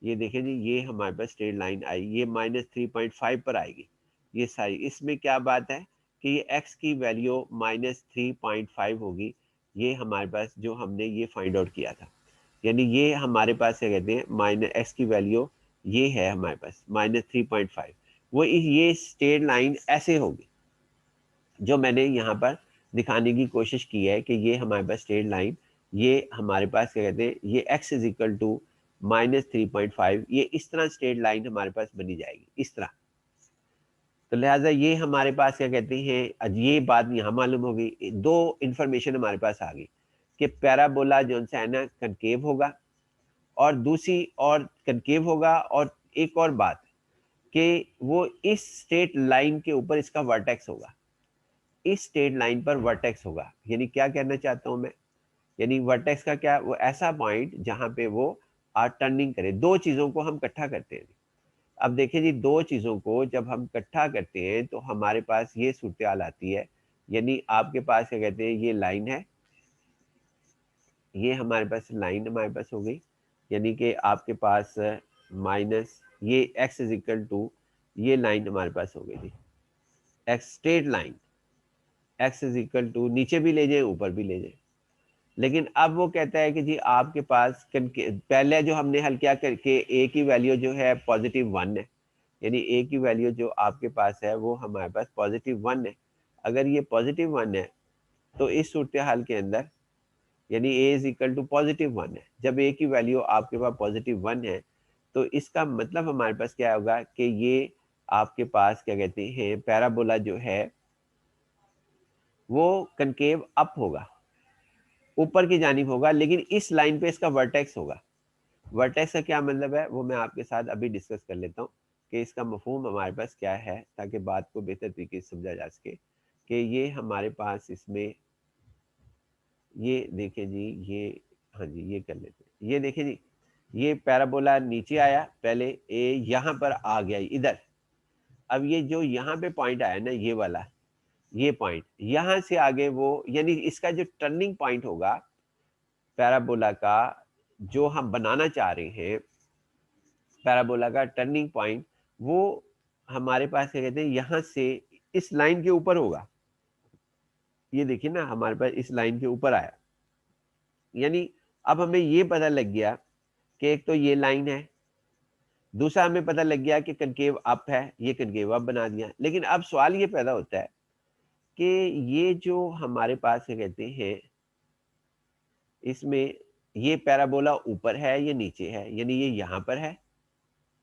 ये देखें जी, ये हमारे पास स्ट्रेट लाइन आई, ये -3.5 पर आएगी। ये सारी, इसमें क्या बात है कि ये x की वैल्यू -3.5 होगी। ये हमारे पास जो हमने ये फाइंड आउट किया था, यानी ये हमारे पास क्या कहते हैं, माइनस x की वैल्यू ये है हमारे पास -3.5। वो ये स्ट्रेट लाइन ऐसे होगी, जो मैंने यहाँ पर दिखाने की कोशिश की है कि ये हमारे पास स्ट्रेट लाइन, ये हमारे पास क्या कहते हैं, ये x इज इक्वल टू -3.5, ये इस तरह स्ट्रेट लाइन हमारे पास बनी जाएगी इस तरह। तो लिहाजा ये हमारे पास क्या कहते हैं, ये बात यहाँ मालूम होगी, दो इंफॉर्मेशन हमारे पास आ गई कि पैराबोला जो है ना कनकेव होगा, और दूसरी और कनकेव होगा, और एक और बात कि वो इस स्ट्रेट लाइन के ऊपर इसका वर्टेक्स होगा, इस स्ट्रेट लाइन पर वर्टेक्स होगा। यानी क्या कहना चाहता हूं मैं, यानी वर्टेक्स का क्या, वो ऐसा पॉइंट जहां पे वो टर्निंग करे। दो चीजों को हम इकट्ठा करते हैं। अब देखिए जी, दो चीजों को जब हम इकट्ठा करते हैं तो हमारे पास ये सूरत हाल आती है। यानी आपके पास क्या कहते हैं, ये लाइन है, ये हमारे पास लाइन हमारे पास हो गई। यानी कि आपके पास माइनस ये x इज इक्वल टू, ये लाइन हमारे पास हो गई थी x straight line, x is equal to, नीचे भी ले जाए ऊपर भी ले जाए। लेकिन अब वो कहता है कि जी आपके पास पहले जो हमने हल किया करके a की वैल्यू जो है +1 है। यानी a की वैल्यू जो आपके पास है वो हमारे पास +1 है। अगर ये +1 है तो इस सूरत हाल के अंदर, यानी a इज इक्वल टू +1 है, जब a की वैल्यू आपके पास +1 है, तो इसका मतलब हमारे पास क्या होगा कि ये आपके पास क्या कहते हैं, पैराबोला जो है वो कनकेव अप होगा, ऊपर की जानिब होगा, लेकिन इस लाइन पे इसका वर्टेक्स होगा। वर्टेक्स का क्या मतलब है वो मैं आपके साथ अभी डिस्कस कर लेता हूँ कि इसका मफहूम हमारे पास क्या है, ताकि बात को बेहतर तरीके से समझा जा सके। कि ये हमारे पास इसमें, ये देखें जी, ये, हाँ जी, ये कर लेते हैं। ये देखें जी, ये पैराबोला नीचे आया, पहले ए यहाँ पर आ गया इधर। अब ये जो यहाँ पे पॉइंट आया ना, ये वाला, ये पॉइंट यहाँ से आगे वो, यानी इसका जो टर्निंग पॉइंट होगा पैराबोला का, जो हम बनाना चाह रहे हैं, पैराबोला का टर्निंग पॉइंट, वो हमारे पास क्या कहते हैं, यहाँ से इस लाइन के ऊपर होगा। ये देखिए ना, हमारे पास इस लाइन के ऊपर आया। यानी अब हमें ये पता लग गया कि एक तो ये लाइन है, दूसरा हमें पता लग गया कि कनकेव अप है, ये कनकेव अप बना दिया। लेकिन अब सवाल ये पैदा होता है कि ये जो हमारे पास क्या कहते हैं, इसमें ये पैराबोला ऊपर है या नीचे है, यानी ये यहाँ पर है,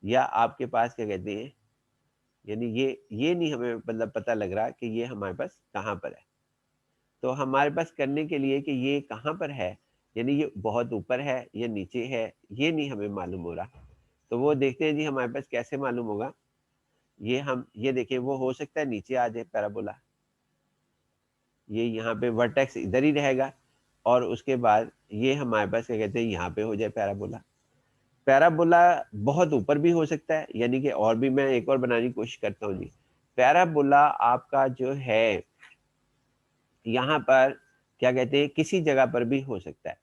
या आपके पास क्या कहते हैं, यानी ये नहीं हमें मतलब पता लग रहा कि ये हमारे पास कहाँ पर है। तो हमारे पास करने के लिए कि ये कहाँ पर है, यानी ये बहुत ऊपर है या नीचे है, ये नहीं हमें मालूम हो रहा। तो वो देखते हैं जी हमारे पास कैसे मालूम होगा। ये हम ये देखिए, वो हो सकता है नीचे आ जाए पैराबोला, ये यहाँ पे वर्टेक्स इधर ही रहेगा, और उसके बाद ये हमारे पास क्या कहते हैं, यहाँ पे हो जाए पैराबोला। पैराबोला बहुत ऊपर भी हो सकता है, यानी कि और भी मैं एक और बनाने की कोशिश करता हूँ जी। पैराबोला आपका जो है यहाँ पर क्या कहते हैं, किसी जगह पर भी हो सकता है,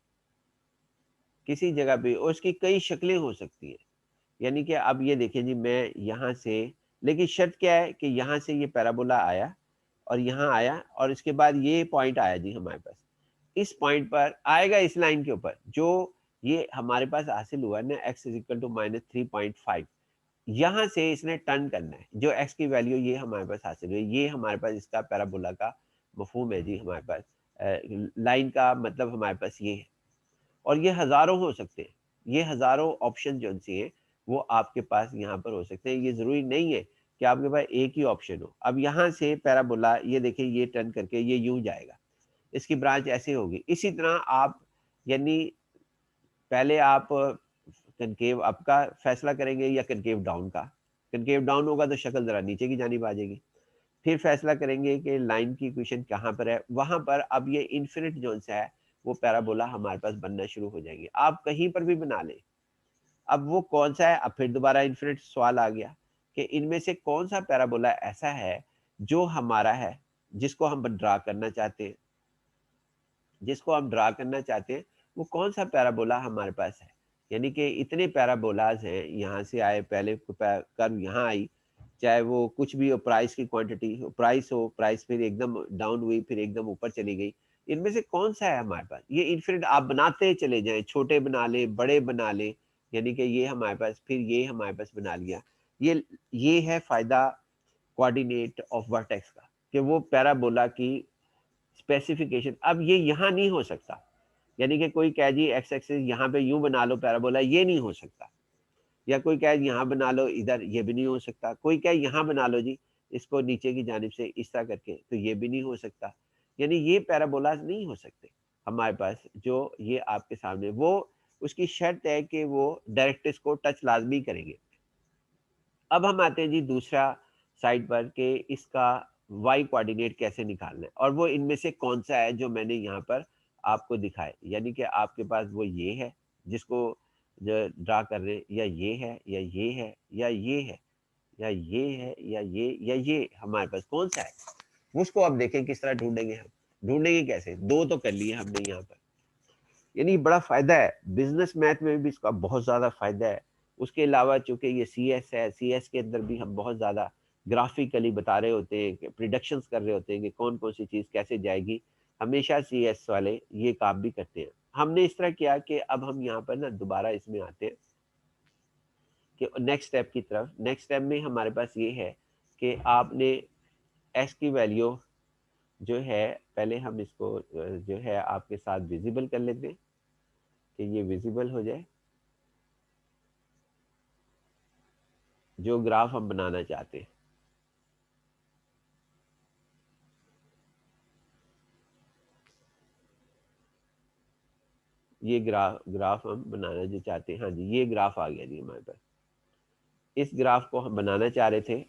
किसी जगह भी, और उसकी कई शक्लें हो सकती हैं। यानी कि अब ये देखिए जी, मैं यहाँ से, लेकिन शर्त क्या है कि यहाँ से ये पैराबोला आया और यहाँ आया, और इसके बाद ये पॉइंट आया जी हमारे पास, इस पॉइंट पर आएगा, इस लाइन के ऊपर जो ये हमारे पास हासिल हुआ ना, x इज इक्वल टू -3.5, यहाँ से इसने टर्न करना है, जो x की वैल्यू ये हमारे पास हासिल हुई, ये हमारे पास इसका पैराबोला का मफहूम है जी। हमारे पास लाइन का मतलब हमारे पास ये है, और ये हजारों हो सकते हैं, ये हजारों ऑप्शन जो सी हैं वो आपके पास यहाँ पर हो सकते हैं। ये ज़रूरी नहीं है कि आपके पास एक ही ऑप्शन हो। अब यहाँ से पैराबोला ये देखिए ये टर्न करके ये यूँ जाएगा, इसकी ब्रांच ऐसे होगी। इसी तरह आप यानी पहले आप कनकेव अप का फैसला करेंगे या कनकेव डाउन का। कनकेव डाउन होगा तो शक्ल ज़रा नीचे की जानिब आ जाएगी। फिर फैसला करेंगे कि लाइन की इक्वेशन कहाँ पर है, वहाँ पर अब ये इन्फिनिट जोन सा है, वो पैराबोला हमारे पास बनना शुरू हो जाएंगे। आप कहीं पर भी बना लें। अब वो कौन सा है, अब फिर दोबारा इन्फिनिट सवाल आ गया कि इनमें से कौन सा पैराबोला ऐसा है जो हमारा है, जिसको हम ड्रा करना चाहते हैं, जिसको हम ड्रा करना चाहते हैं, वो कौन सा पैराबोला हमारे पास है। यानी कि इतने पैराबोलाज हैं, यहाँ से आए पहले कर्व यहाँ आई, चाहे वो कुछ भी हो, प्राइस की क्वांटिटी हो, प्राइस फिर एकदम डाउन हुई, फिर एकदम ऊपर चली गई। इनमें से कौन सा है हमारे पास, ये इन्फिनिट आप बनाते चले जाएं, छोटे बना लें, बड़े बना लें। यानी कि ये हमारे पास, फिर ये हमारे पास बना लिया। ये है फायदा कोऑर्डिनेट ऑफ वर्टेक्स का, कि वो पैराबोला की स्पेसिफिकेशन। अब ये यहाँ नहीं हो सकता, यानी कि कोई कह जी एक्स एक्सिस यहाँ पे यूं बना लो पैराबोला, ये नहीं हो सकता। या कोई कहे यहाँ बना लो इधर, ये भी नहीं हो सकता। कोई कहे यहाँ बना लो जी इसको नीचे की जानिब से इस तरह करके, तो ये भी नहीं हो सकता। यानी ये पैराबोलाज नहीं हो सकते हमारे पास। जो ये आपके सामने, वो उसकी शर्त है कि वो डायरेक्ट्रिक्स को टच लाजमी करेंगे। अब हम आते हैं जी दूसरा साइड पर कि इसका वाई कोऑर्डिनेट कैसे निकालना है, और वो इनमें से कौन सा है जो मैंने यहाँ पर आपको दिखाए। यानी कि आपके पास वो ये है जिसको जो ड्रा कर रहे हैं, या ये है, या ये है, या ये है, या ये है, या ये हमारे पास कौन सा है, उसको अब देखें किस तरह ढूंढेंगे हम। ढूंढेंगे कैसे, दो तो कर लिए हमने यहाँ पर। यानी बड़ा फायदा है, बिजनेस मैथ में भी इसका बहुत ज्यादा फायदा है। उसके अलावा चूंकि ये सी एस है, सी एस के अंदर भी हम बहुत ज्यादा ग्राफिकली बता रहे होते हैं, कि प्रिडिक्शंस कर रहे होते हैं कि कौन कौन सी चीज कैसे जाएगी। हमेशा सी एस वाले ये काम भी करते हैं। हमने इस तरह किया कि अब हम यहाँ पर ना दोबारा इसमें आते हैं कि नेक्स्ट स्टेप की तरफ। नेक्स्ट स्टेप में हमारे पास ये है कि आपने एस की वैल्यू जो है, पहले हम इसको जो है आपके साथ विजिबल कर लेते हैं कि ये विजिबल हो जाए, जो ग्राफ हम बनाना चाहते हैं। ये ग्राफ ग्राफ हम बनाना जो चाहते हैं, हाँ जी ये ग्राफ आ गया जी हमारे पास। इस ग्राफ को हम बनाना चाह रहे थे,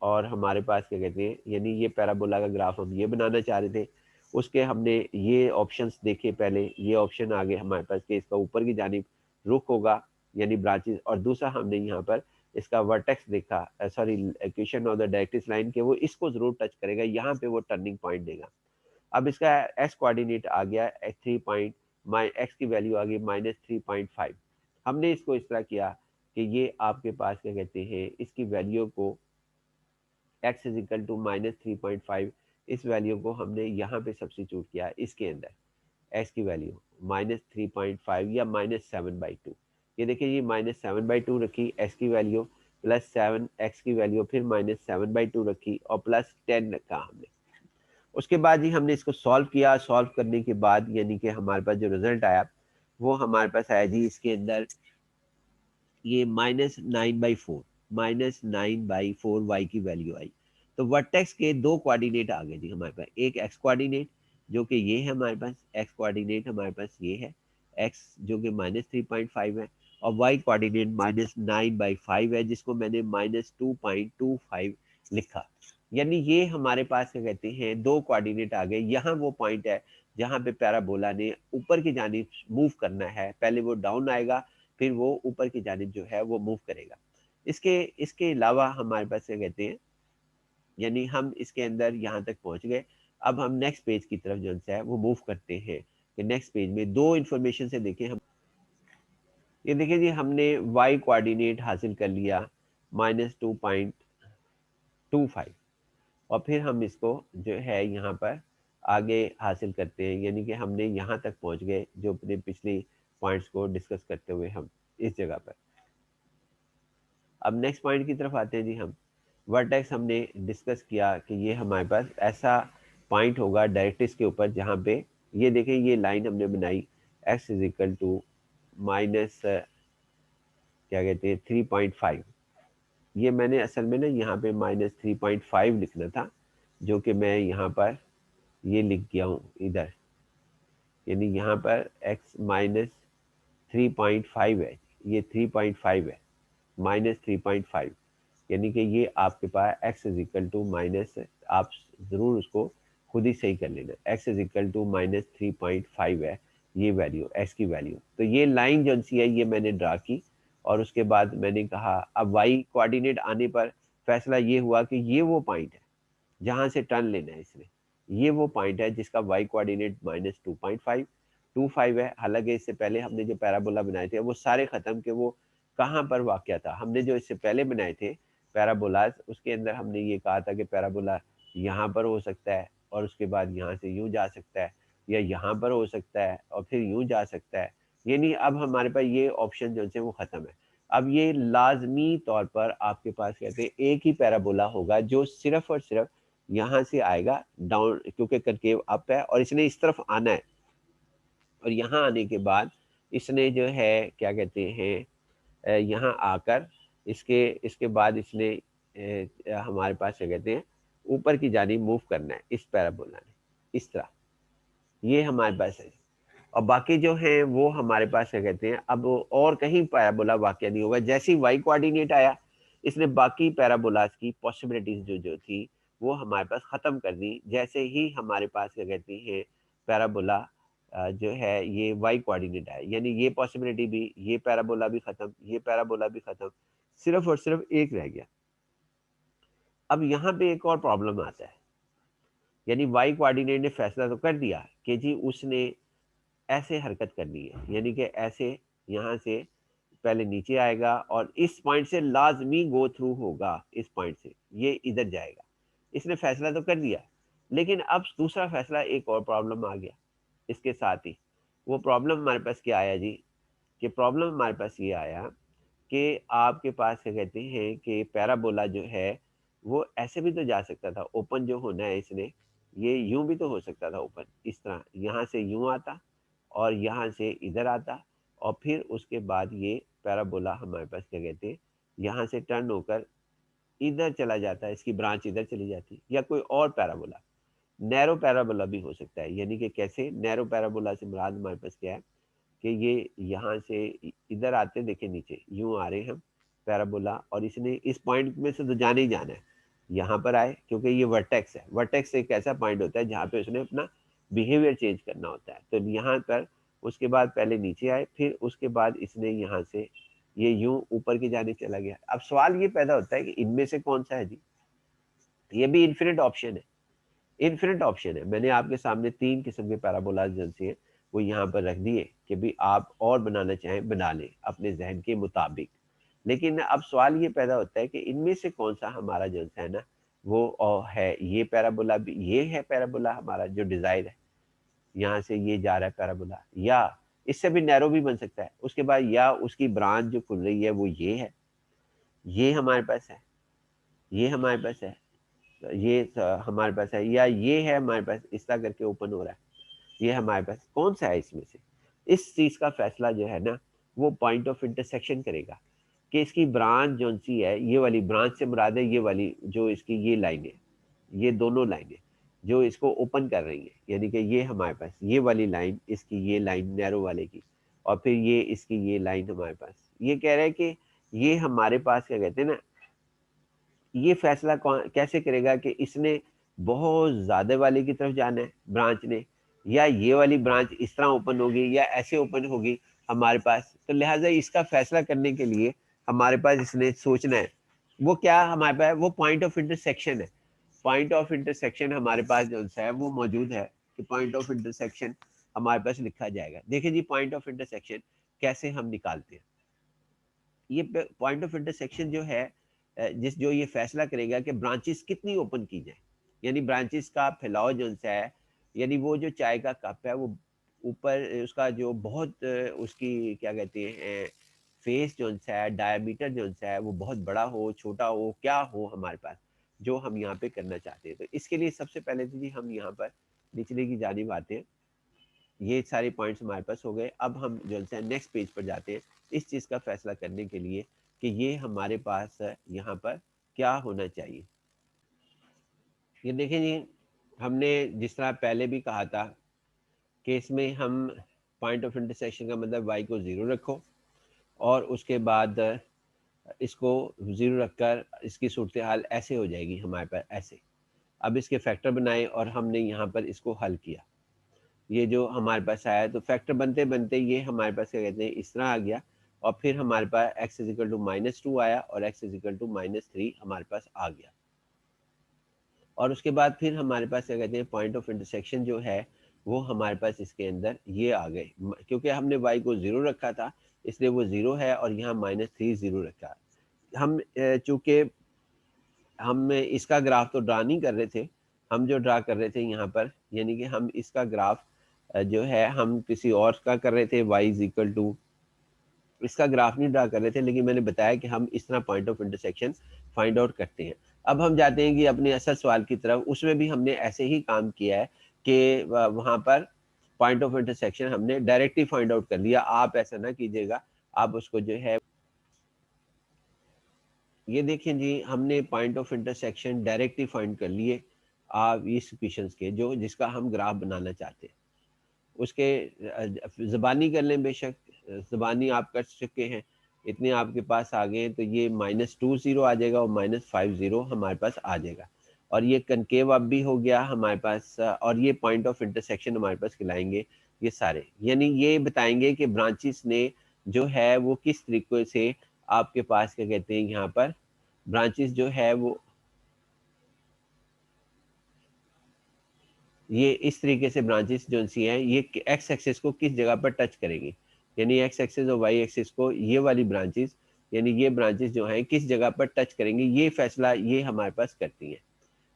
और हमारे पास क्या कहते हैं, यानी ये पैराबोला का ग्राफ हम ये बनाना चाह रहे थे। उसके हमने ये ऑप्शंस देखे, पहले ये ऑप्शन आ गए हमारे पास कि इसका ऊपर की जानिब रुख होगा, यानी ब्रांचेस। और दूसरा हमने यहाँ पर इसका वर्टेक्स देखा, sorry equation of the directrix line, के वो इसको जरूर टच करेगा, यहाँ पे वो टर्निंग पॉइंट देगा। अब इसका एक्स कोऑर्डिनेट आ गया 3 एक्स की वैल्यू आ गई -3.5। हमने इसको इस तरह किया कि ये आपके पास क्या कहते हैं, इसकी वैल्यू को x इज इक्वल टू -3.5, इस वैल्यू को हमने यहाँ पे सब्स्टिट्यूट किया इसके अंदर। x की वैल्यू -3.5 या -7/2। ये देखिए ये -7/2 रखी x की वैल्यू, +7 x की वैल्यू, फिर -7/2 रखी, और +10 रखा हमने। उसके बाद ही हमने इसको सॉल्व किया। सॉल्व करने के बाद यानी कि हमारे पास जो रिजल्ट आया, वो हमारे पास आया जी इसके अंदर ये -9/4, -9/4 वाई की वैल्यू आई। तो वर्टेक्स के दो कोऑर्डिनेट आ गए जी हमारे पास, एक एक्स कोऑर्डिनेट जो कि ये है हमारे पास, एक्स कोऑर्डिनेट हमारे पास ये है, एक्स जो कि -3.5 है, और वाई कोऑर्डिनेट -9/5 है, जिसको मैंने -2.25 लिखा। यानी ये हमारे पास क्या कहते हैं, दो कोऑर्डिनेट आ गए। यहाँ वो पॉइंट है जहाँ पे पैराबोला ने ऊपर की जानिब मूव करना है। पहले वो डाउन आएगा, फिर वो ऊपर की जानिब जो है वो मूव करेगा। इसके इसके अलावा हमारे पास क्या कहते हैं, यानी हम इसके अंदर यहाँ तक पहुंच गए। अब हम नेक्स्ट पेज की तरफ जो है वो मूव करते हैं कि नेक्स्ट पेज में दो इंफॉर्मेशन से देखें हम। ये देखिए जी हमने वाई कोऑर्डिनेट हासिल कर लिया -2.25, और फिर हम इसको जो है यहाँ पर आगे हासिल करते हैं। यानी कि हमने यहाँ तक पहुँच गए जो अपने पिछले पॉइंट्स को डिस्कस करते हुए हम इस जगह पर। अब नेक्स्ट पॉइंट की तरफ आते हैं जी हम। वर्टेक्स हमने डिस्कस किया कि ये हमारे पास ऐसा पॉइंट होगा डायरेक्ट्रिक्स के ऊपर जहाँ पे ये देखें, ये लाइन हमने बनाई x is equal to minus क्या क्या कहते हैं 3.5। ये मैंने असल में ना यहाँ पे -3.5 लिखना था, जो कि मैं यहाँ पर ये लिख गया हूँ इधर, यानी यहाँ पर x -3.5 है, ये 3.5 है, -3.5, यानी कि ये आपके पास x is equal to minus, आप ज़रूर उसको खुद ही सही कर लेना, x इज इक्वल टू -3.5 है ये वैल्यू, x की वैल्यू। तो ये लाइन जो सी है ये मैंने ड्रा की, और उसके बाद मैंने कहा अब y कोऑर्डिनेट आने पर फैसला ये हुआ कि ये वो पॉइंट है जहाँ से टर्न लेना है इसने, ये वो पॉइंट है जिसका y कोऑर्डिनेट -2.5 है। हालांकि इससे पहले हमने जो पैराबोला बनाए थे वो सारे खत्म के वो कहाँ पर वाक़या था। हमने जो इससे पहले बनाए थे पैराबोलाज, उसके अंदर हमने ये कहा था कि पैराबोला यहाँ पर हो सकता है और उसके बाद यहाँ से यूँ जा सकता है, या यहाँ पर हो सकता है और फिर यूँ जा सकता है। यानी अब हमारे पास ये ऑप्शन जो है वो ख़त्म है। अब ये लाजमी तौर पर आपके पास कहते हैं एक ही पैराबोला होगा जो सिर्फ और सिर्फ यहाँ से आएगा डाउन, क्योंकि करकेव अप है और इसने इस तरफ आना है, और यहाँ आने के बाद इसने जो है क्या कहते हैं यहाँ आकर इसके इसके बाद इसने हमारे पास क्या कहते हैं ऊपर की जानिब मूव करना है इस पैराबोला ने, इस तरह ये हमारे पास है। और बाकी जो है वो हमारे पास क्या कहते हैं अब और कहीं पैराबोला वाकया नहीं होगा। जैसे ही वाई कोऑर्डिनेट आया इसने बाकी पैराबोलास की पॉसिबिलिटीज जो जो थी वो हमारे पास ख़त्म कर दी। जैसे ही हमारे पास क्या कहती है पैराबोला जो है ये वाई कोऑर्डिनेट आया, यानी ये पॉसिबिलिटी भी, ये पैराबोला भी ख़त्म, ये पैराबोला भी ख़त्म, सिर्फ और सिर्फ एक रह गया। अब यहाँ पे एक और प्रॉब्लम आता है, यानी वाई कोऑर्डिनेट ने फैसला तो कर दिया कि जी उसने ऐसे हरकत करनी है, यानी कि ऐसे यहाँ से पहले नीचे आएगा और इस पॉइंट से लाजमी गो थ्रू होगा, इस पॉइंट से ये इधर जाएगा। इसने फैसला तो कर दिया, लेकिन अब दूसरा फैसला एक और प्रॉब्लम आ गया इसके साथ ही। वो प्रॉब्लम हमारे पास क्या आया जी, कि प्रॉब्लम हमारे पास ये आया कि आपके पास क्या कहते हैं कि पैराबोला जो है वो ऐसे भी तो जा सकता था, ओपन जो होना है इसने ये यूं भी तो हो सकता था ओपन, इस तरह यहाँ से यूं आता और यहाँ से इधर आता, और फिर उसके बाद ये पैराबोला हमारे पास क्या कहते हैं यहाँ से टर्न होकर इधर चला जाता है, इसकी ब्रांच इधर चली जाती, या कोई और पैराबोला, नैरो पैराबोला भी हो सकता है। यानी कि कैसे नैरो पैराबोला से मुराद हमारे पास क्या है कि ये यहाँ से इधर आते, देखिए नीचे यूं आ रहे हैं हम पैराबोला, और इसने इस पॉइंट में से तो जाने ही जाना है, यहाँ पर आए क्योंकि ये वर्टेक्स है। वर्टेक्स एक ऐसा पॉइंट होता है जहाँ पे उसने अपना बिहेवियर चेंज करना होता है। तो यहाँ पर उसके बाद पहले नीचे आए, फिर उसके बाद इसने यहाँ से ये यूं ऊपर की जाने चला गया। अब सवाल ये पैदा होता है कि इनमें से कौन सा है जी, ये भी इन्फिनिट ऑप्शन है, इन्फिनिट ऑप्शन है। मैंने आपके सामने 3 किस्म के पैराबोलाज जो हैं वो यहाँ पर रख दिए कि भी आप और बनाना चाहें बना लें अपने जहन के मुताबिक। लेकिन अब सवाल ये पैदा होता है कि इनमें से कौन सा हमारा जो है ना वो है, ये पैराबोला भी, ये है पैराबोला हमारा जो डिजायर है, यहाँ से ये जा रहा है पैराबोला, या इससे भी नैरो भी बन सकता है। उसके बाद या उसकी ब्रांच जो खुल रही है वो ये है, ये हमारे पास है, ये हमारे पास है, ये हमारे पास है, या ये है हमारे पास इस तरह करके ओपन हो रहा है, ये हमारे पास कौन सा है इसमें से। इस चीज का फैसला जो है ना वो पॉइंट ऑफ इंटरसेक्शन करेगा कि इसकी ब्रांच जो सी है, ये वाली ब्रांच से मुराद है ये वाली जो इसकी ये लाइन है, ये दोनों लाइनें जो इसको ओपन कर रही है, यानी कि ये हमारे पास ये वाली लाइन, इसकी ये लाइन नैरो वाले की, और फिर ये इसकी ये लाइन हमारे पास, ये कह रहे हैं कि ये हमारे पास क्या कहते हैं ना, ये फैसला कौन कैसे करेगा कि इसने बहुत ज्यादा वाले की तरफ जाना है ब्रांच ने, या ये वाली ब्रांच इस तरह ओपन होगी या ऐसे ओपन होगी हमारे पास। तो लिहाजा इसका फैसला करने के लिए हमारे पास इसने सोचना है वो क्या हमारे पास वो पॉइंट ऑफ इंटरसेक्शन है। पॉइंट ऑफ इंटरसेक्शन हमारे पास जो है वो मौजूद है कि पॉइंट ऑफ इंटरसेक्शन हमारे पास लिखा जाएगा। देखिए जी पॉइंट ऑफ इंटरसेक्शन कैसे हम निकालते हैं। ये पॉइंट ऑफ इंटरसेक्शन जो है जिस जो ये फैसला करेगा कि ब्रांचेस कितनी ओपन की जाए, यानी ब्रांचेस का फैलाव जो है, यानी वो जो चाय का कप है वो ऊपर उसका जो बहुत उसकी क्या कहते हैं फेस जो है, डायमीटर जो है वो बहुत बड़ा हो छोटा हो क्या हो हमारे पास, जो हम यहाँ पे करना चाहते हैं। तो इसके लिए सबसे पहले तो जी हम यहाँ पर निचले की जानिब आते हैं। ये सारे पॉइंट्स हमारे पास हो गए। अब हम जो है नेक्स्ट पेज पर जाते हैं इस चीज़ का फैसला करने के लिए कि ये हमारे पास यहाँ पर क्या होना चाहिए। ये देखें जी, हमने जिस तरह पहले भी कहा था कि इसमें हम पॉइंट ऑफ इंटरसेक्शन का मतलब y को 0 रखो और उसके बाद इसको 0 रखकर इसकी सूरत हाल ऐसे हो जाएगी हमारे पास ऐसे। अब इसके फैक्टर बनाए और हमने यहाँ पर इसको हल किया, ये जो हमारे पास आया तो फैक्टर बनते बनते ये हमारे पास क्या कहते हैं इस तरह आ गया और फिर हमारे पास x इजिकल टू -2 आया और x इजिकल टू -3 हमारे पास आ गया। और उसके बाद फिर हमारे पास क्या कहते हैं पॉइंट ऑफ इंटरसेक्शन जो है वो हमारे पास इसके अंदर ये आ गए, क्योंकि हमने y को 0 रखा था इसलिए वो 0 है और यहाँ -3 0 रखा। हम चूंकि हम इसका ग्राफ तो ड्रा नहीं कर रहे थे, हम जो ड्रा कर रहे थे यहाँ पर यानी कि हम इसका ग्राफ जो है हम किसी और का कर रहे थे, y इज इक्वल टू इसका ग्राफ नहीं ड्रा कर रहे थे, लेकिन मैंने बताया कि हम इस तरह point of intersection find out करते हैं। अब हम जाते हैं कि अपने असल सवाल की तरफ, उसमें भी हमने ऐसे ही काम किया है कि वहाँ पर पॉइंट ऑफ इंटरसेक्शन हमने डायरेक्टली फाइंड आउट कर लिया। आप ऐसा ना कीजिएगा, आप उसको जो है ये देखें जी, हमने point of intersection directly find कर लिए आप इस इक्वेशंस के जो जिसका हम ग्राफ बनाना चाहते हैं। उसके ज़बानी कर लें, बेशक ज़बानी आप कर चुके हैं, इतने आपके पास आ गए हैं, तो ये -20 आ जाएगा और -50 हमारे पास आ जाएगा। और ये कनकेव अब भी हो गया हमारे पास और ये पॉइंट ऑफ इंटरसेक्शन हमारे पास खिलाएंगे ये सारे, यानी ये बताएंगे कि ब्रांचेस ने जो है वो किस तरीके से आपके पास क्या कहते हैं यहाँ पर ब्रांचेस जो है वो ये इस तरीके से ब्रांचेस जो सी हैं ये एक्स एक्सिस को किस जगह पर टच करेंगी, यानी एक्स एक्सिस और वाई एक्सिस को ये वाली ब्रांचेस यानी ये ब्रांचेस जो हैं किस जगह पर टच करेंगी, ये फैसला ये हमारे पास करती हैं।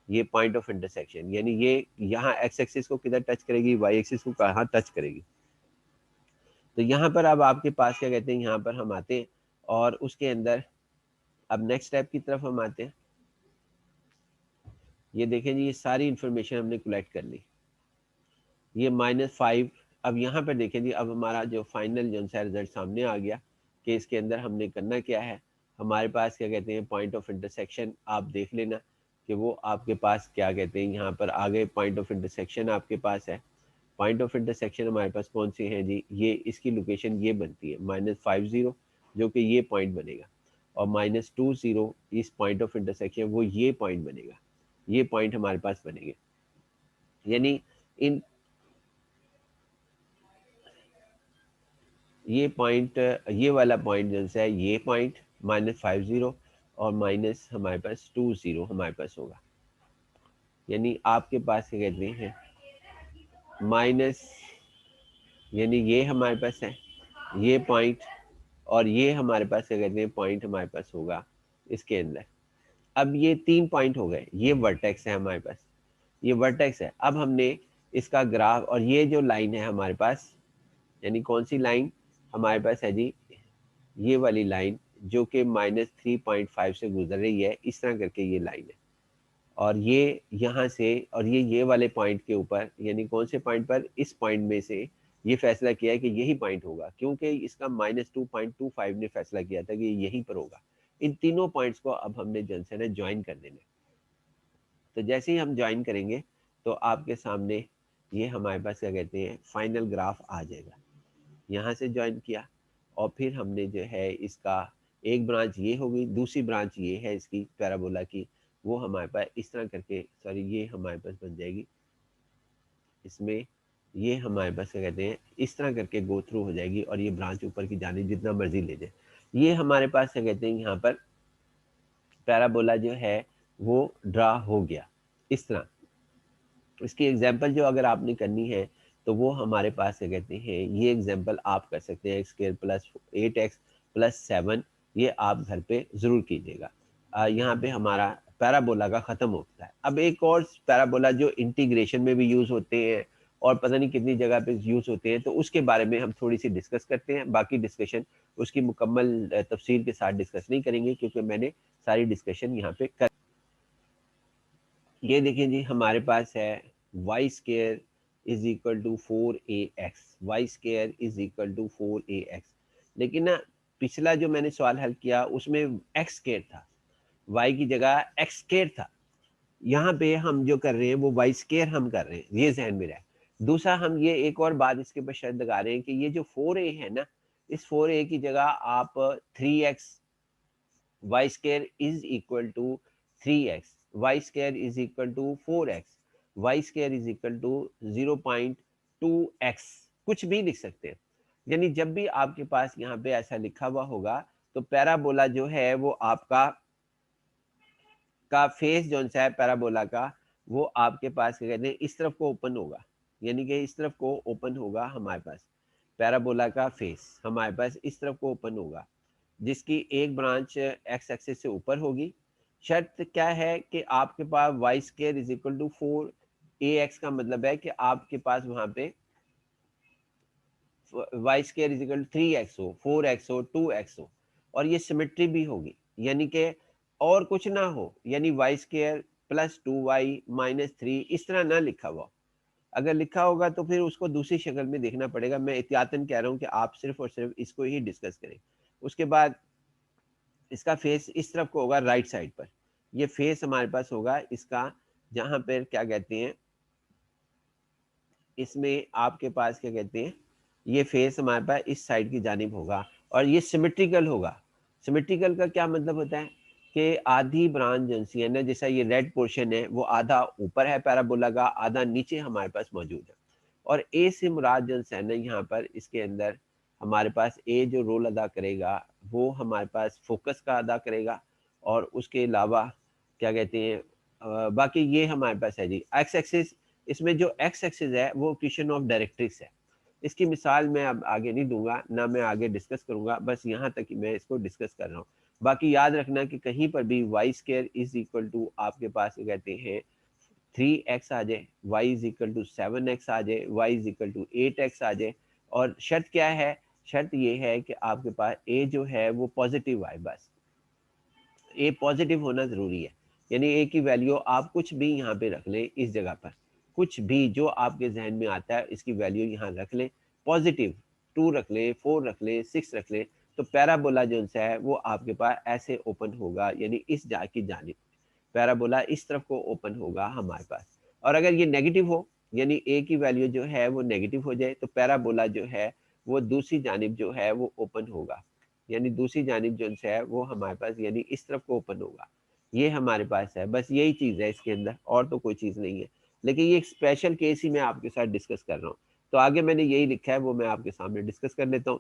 ये पॉइंट ऑफ इंटरसेक्शन यानी ये यहाँ एक्स एक्सिस को किधर टच करेगी, वाई एक्सिस को कहाँ टच करेगी। तो यहाँ पर अब आपके पास क्या कहते हैं यहाँ पर हम आते हैं और उसके अंदर अब नेक्स्ट स्टेप की तरफ हम आते हैं। ये देखें जी, ये सारी इंफॉर्मेशन हमने कलेक्ट कर ली। ये -5, अब यहाँ पर देखें जी, अब हमारा जो फाइनल जो सा रिजल्ट सामने आ गया कि इसके अंदर हमने करना क्या है। हमारे पास क्या कहते हैं पॉइंट ऑफ इंटरसेक्शन, आप देख लेना कि वो आपके पास क्या कहते हैं यहाँ पर आ गए पॉइंट ऑफ इंटरसेक्शन आपके पास है। पॉइंट ऑफ इंटरसेक्शन हमारे पास कौन से हैं जी, ये इसकी लोकेशन ये बनती है -50 जो कि ये पॉइंट बनेगा और -20 इस पॉइंट ऑफ इंटरसेक्शन वो ये पॉइंट बनेगा, ये पॉइंट हमारे पास बनेंगे। यानी इन ये पॉइंट ये वाला पॉइंट जो है ये पॉइंट -50 और माइनस हमारे पास 20 हमारे पास होगा। यानी आपके पास क्या कहते हैं माइनस, यानी ये हमारे पास है ये पॉइंट और ये हमारे पास क्या कहते हैं पॉइंट हमारे पास होगा इसके अंदर। अब ये 3 पॉइंट हो गए, ये वर्टेक्स है हमारे पास, ये वर्टेक्स है। अब हमने इसका ग्राफ और ये जो लाइन है हमारे पास, यानी कौन सी लाइन हमारे पास है जी, ये वाली लाइन जो कि -3.5 से गुजर रही है, इस तरह करके ये लाइन है। और ये यहाँ से और ये वाले पॉइंट के ऊपर, यानी कौन से पॉइंट पर, इस पॉइंट में से ये फैसला किया है कि यही पॉइंट होगा, क्योंकि इसका -2.25 ने फैसला किया था कि यहीं पर होगा। इन तीनों पॉइंट्स को अब हमने जंक्शन है ज्वाइन कर देना। तो जैसे ही हम ज्वाइन करेंगे तो आपके सामने ये हमारे पास क्या कहते हैं फाइनल ग्राफ आ जाएगा। यहाँ से ज्वाइन किया और फिर हमने जो है इसका एक ब्रांच ये होगी, दूसरी ब्रांच ये है इसकी पैराबोला की, वो हमारे पास इस तरह करके सॉरी ये हमारे पास बन जाएगी, इसमें ये हमारे पास क्या कहते हैं इस तरह करके गो थ्रू हो जाएगी और ये ब्रांच ऊपर की जाने जितना मर्जी ले जाए। ये हमारे पास क्या कहते हैं यहाँ पर पैराबोला जो है वो ड्रा हो गया इस तरह। इसकी एग्जांपल जो अगर आपने करनी है तो वो हमारे पास क्या कहते हैं ये एग्जांपल आप कर सकते हैं x² + 8x + 7, ये आप घर पे ज़रूर कीजिएगा। यहाँ पे हमारा पैराबोला का ख़त्म होता है। अब एक और पैराबोला जो इंटीग्रेशन में भी यूज़ होते हैं और पता नहीं कितनी जगह पे यूज़ होते हैं, तो उसके बारे में हम थोड़ी सी डिस्कस करते हैं। बाकी डिस्कशन उसकी मुकम्मल तफसील के साथ डिस्कस नहीं करेंगे क्योंकि मैंने सारी डिस्कशन यहाँ पे कर। ये देखिए जी, हमारे पास है y² is equal to 4ax, y square is equal to 4ax। लेकिन ना पिछला जो मैंने सवाल हल किया उसमें एक्स स्केयर था, वाई की जगह एक्स स्केयर था। यहाँ पे हम जो कर रहे हैं वो वाई स्केयर हम कर रहे हैं, ये ध्यान में रहे। दूसरा हम ये एक और बात इसके ऊपर शर्त लगा रहे हैं कि ये जो 4a है ना, इस 4a की जगह आप 3x y square is equal to 3x, y square is equal to 4x, y square is equal to 0.2x, कुछ भी लिख सकते हैं। यानी जब भी आपके पास यहाँ पे ऐसा लिखा हुआ होगा तो पैराबोला जो है वो आपका फेस जो सा है पैराबोला का, वो आपके पास क्या कहते हैं इस तरफ को ओपन होगा, यानी कि इस तरफ को ओपन होगा हमारे पास। पैराबोला का फेस हमारे पास इस तरफ को ओपन होगा, जिसकी एक ब्रांच एक्स एक्सिस से ऊपर होगी। शर्त क्या है कि आपके पास Y square is equal to 4ax, का मतलब है कि आपके पास वहां पे Y square is equal to 3x हो, 4x हो, 2x हो, और ये सिमेट्री भी होगी, यानी कि और कुछ ना हो, यानी Y square plus 2y minus 3 इस तरह ना लिखा हुआ। अगर लिखा होगा तो फिर उसको दूसरी शक्ल में देखना पड़ेगा। मैं एहतियातन कह रहा हूँ कि आप सिर्फ और सिर्फ इसको ही डिस्कस करें। उसके बाद इसका फेस इस तरफ को होगा राइट साइड पर, ये फेस हमारे पास होगा इसका, जहां पर क्या कहते हैं इसमें आपके पास क्या कहते हैं ये फेस हमारे पास इस साइड की जानिब होगा और ये सिमेट्रिकल होगा। सिमेट्रिकल का क्या मतलब होता है कि आधी ब्रांच जो है ना, जैसा ये रेड पोर्शन है वो आधा ऊपर है पैराबोला का, आधा नीचे हमारे पास मौजूद है। और ए से मुराद जो है ना यहाँ पर इसके अंदर हमारे पास ए जो रोल अदा करेगा वो हमारे पास फोकस का अदा करेगा। और उसके अलावा क्या कहते हैं बाकी ये हमारे पास है जी एक्स एक्सिस। इसमें जो एक्स एक्सिस है वो क्वेश्चन ऑफ डायरेक्ट्रिक्स है। इसकी मिसाल मैं अब आगे नहीं दूंगा, ना मैं आगे डिस्कस करूंगा, बस यहाँ तक ही मैं इसको डिस्कस कर रहा हूँ। बाकी याद रखना कि कहीं पर भी y square is equal to आपके पास कहते हैं 3x आ जाए, y is equal to 7x आ जाए, y is equal to 8x आ जाए। और शर्त क्या है, शर्त ये है कि आपके पास a जो है वो पॉजिटिव आए, बस ए पॉजिटिव होना जरूरी है। यानी ए की वैल्यू आप कुछ भी यहाँ पे रख लें, इस जगह पर कुछ भी जो आपके जहन में आता है इसकी वैल्यू यहाँ रख लें। पॉजिटिव 2 रख लें, 4 रख लें, 6 रख लें, तो पैराबोला जो है वो आपके पास ऐसे ओपन होगा, यानी इस जा की जानिब पैराबोला इस तरफ को ओपन होगा हमारे पास। और अगर ये नेगेटिव हो, यानी ए की वैल्यू जो है वो नेगेटिव हो जाए, तो पैराबोला जो है वो दूसरी जानिब जो है वो ओपन होगा, यानी दूसरी जानिब जो है वो हमारे पास यानी इस तरफ को ओपन होगा। ये हमारे पास है, बस यही चीज़ है इसके अंदर, और तो कोई चीज़ नहीं है। लेकिन ये एक स्पेशल केस ही मैं आपके साथ डिस्कस कर रहा हूँ, तो आगे मैंने यही लिखा है वो मैं आपके सामने डिस्कस कर लेता हूँ।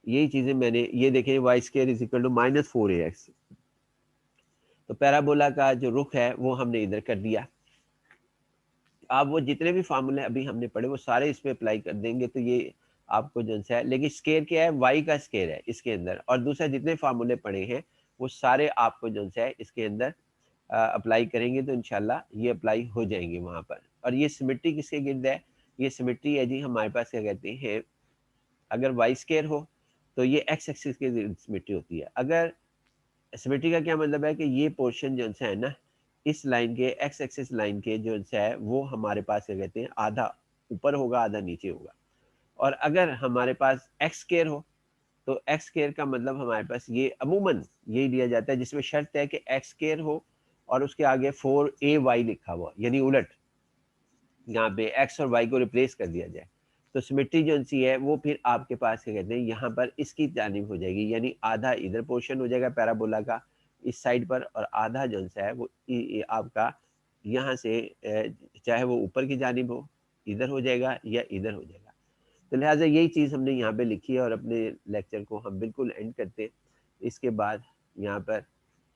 यही चीज़ें मैंने ये देखें, y square is equal to -4ax, तो पैराबोला का जो रुख है वो हमने इधर कर दिया। आप वो जितने भी फार्मूले अभी हमने पढ़े वो सारे इस पे अप्लाई कर देंगे, तो ये आपको जो है, लेकिन स्केयर क्या है, वाई का स्केयर है इसके अंदर, और दूसरा जितने फार्मूले पढ़े हैं वो सारे आपको जो है इसके अंदर अप्लाई करेंगे, तो इंशाल्लाह ये अप्लाई हो जाएंगे वहाँ पर। और ये सिमेट्री किसके गिर्द है, ये सिमेट्री है जी हमारे पास क्या कहते हैं, अगर वाई स्केयर हो तो ये एक्स एक्सिस के सिमेट्री होती है। अगर सिमेट्री का क्या मतलब है कि ये पोर्शन जो है ना, इस लाइन के एक्स एक्सिस लाइन के जो है वो हमारे पास क्या कहते हैं आधा ऊपर होगा, आधा नीचे होगा। और अगर हमारे पास एक्स स्केयर हो तो एक्स स्केयर का मतलब हमारे पास ये अमूमन यही लिया जाता है, जिसमें शर्त है कि एक्स स्केयर हो और उसके आगे 4ay लिखा हुआ, यानी उलट यहाँ पे एक्स और वाई को रिप्लेस कर दिया जाए, तो सिमेट्री जो सी है वो फिर आपके पास क्या कहते हैं यहाँ पर इसकी जानिब हो जाएगी, यानी आधा इधर पोर्शन हो जाएगा पैराबोला का इस साइड पर, और आधा जो है वो आपका यहाँ से चाहे वो ऊपर की जानिब हो इधर हो जाएगा या इधर हो जाएगा। तो लिहाजा यही चीज़ हमने यहाँ पे लिखी है और अपने लेक्चर को हम बिल्कुल एंड करते हैं। इसके बाद यहाँ पर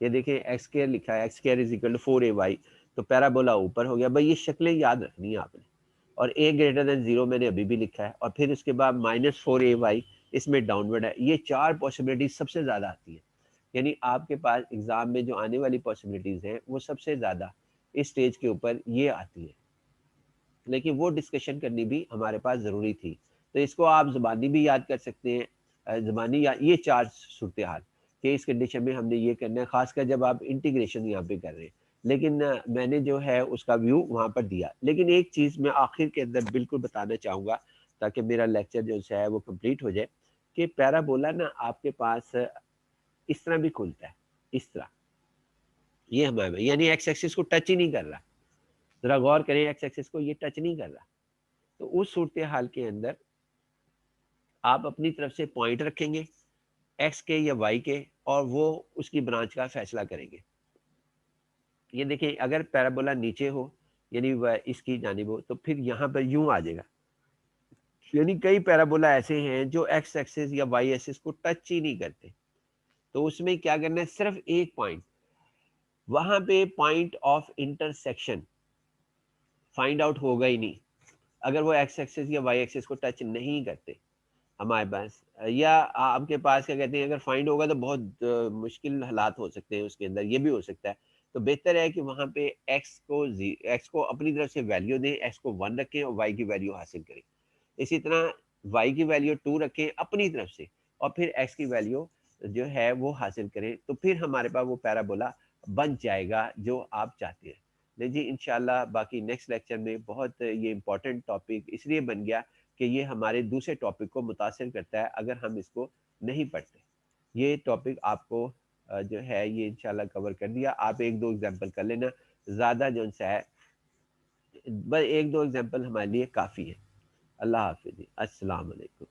ये देखें एक्स स्क्वायर लिखा है, x square is equal to 4ay, तो पैराबोला ऊपर हो गया भाई। ये शक्लें याद रखनी है आपने। और a ग्रेटर देन 0 मैंने अभी भी लिखा है, और फिर उसके बाद -4ay इसमें डाउनवर्ड है। ये चार पॉसिबिलिटीज सबसे ज़्यादा आती है, यानी आपके पास एग्जाम में जो आने वाली पॉसिबिलिटीज़ हैं वो सबसे ज़्यादा इस स्टेज के ऊपर ये आती है, लेकिन वो डिस्कशन करनी भी हमारे पास ज़रूरी थी। तो इसको आप ज़बानी भी याद कर सकते हैं, ज़बानी ये चार सूरत हाल कि इस कंडीशन में हमने ये करना है, खासकर जब आप इंटीग्रेशन यहाँ पे कर रहे हैं। लेकिन मैंने जो है उसका व्यू वहाँ पर दिया। लेकिन एक चीज़ मैं आखिर के अंदर बिल्कुल बताना चाहूँगा ताकि मेरा लेक्चर जो है वो कंप्लीट हो जाए, कि पैराबोला ना आपके पास इस तरह भी खुलता है, इस तरह, ये हमारे यानी एक्स एक्सिस को टच ही नहीं कर रहा। ज़रा गौर करें, एक्स एक्सिस को ये टच नहीं कर रहा। तो उस सूरत हाल के अंदर आप अपनी तरफ से पॉइंट रखेंगे एक्स के या वाई के, और वो उसकी ब्रांच का फैसला करेंगे। ये देखें, अगर पैराबोला नीचे हो यानी वह इसकी जानिब हो तो फिर यहाँ पर यूं आ जाएगा। यानी कई पैराबोला ऐसे हैं जो एक्स एक्सिस या वाई एक्सिस को टच ही नहीं करते। तो उसमें क्या करना है, सिर्फ एक पॉइंट, वहां पे point of intersection find out होगा ही नहीं अगर वो एक्स एक्सिस या वाई एक्सिस को टच नहीं करते हमारे पास। या आपके पास क्या कहते हैं, अगर फाइंड होगा तो बहुत मुश्किल हालात हो सकते हैं उसके अंदर, ये भी हो सकता है। तो बेहतर है कि वहां पे एक्स को अपनी तरफ से वैल्यू दें, एक्स को 1 रखें और वाई की वैल्यू हासिल करें। इसी तरह वाई की वैल्यू 2 रखें अपनी तरफ से, और फिर एक्स की वैल्यू जो है वो हासिल करें, तो फिर हमारे पास वो पैराबोला बन जाएगा जो आप चाहते हैं। नहीं जी, इंशाल्लाह बाकी नेक्स्ट लेक्चर में बहुत ये इंपॉर्टेंट टॉपिक इसलिए बन गया कि ये हमारे दूसरे टॉपिक को मुतासिर करता है अगर हम इसको नहीं पढ़ते। ये टॉपिक आपको जो है ये इंशाल्लाह कवर कर दिया। आप एक दो एग्जांपल कर लेना, ज़्यादा जो है बस एक दो एग्जांपल हमारे लिए काफ़ी है। अल्लाह हाफिज़, अस्सलाम वालेकुम।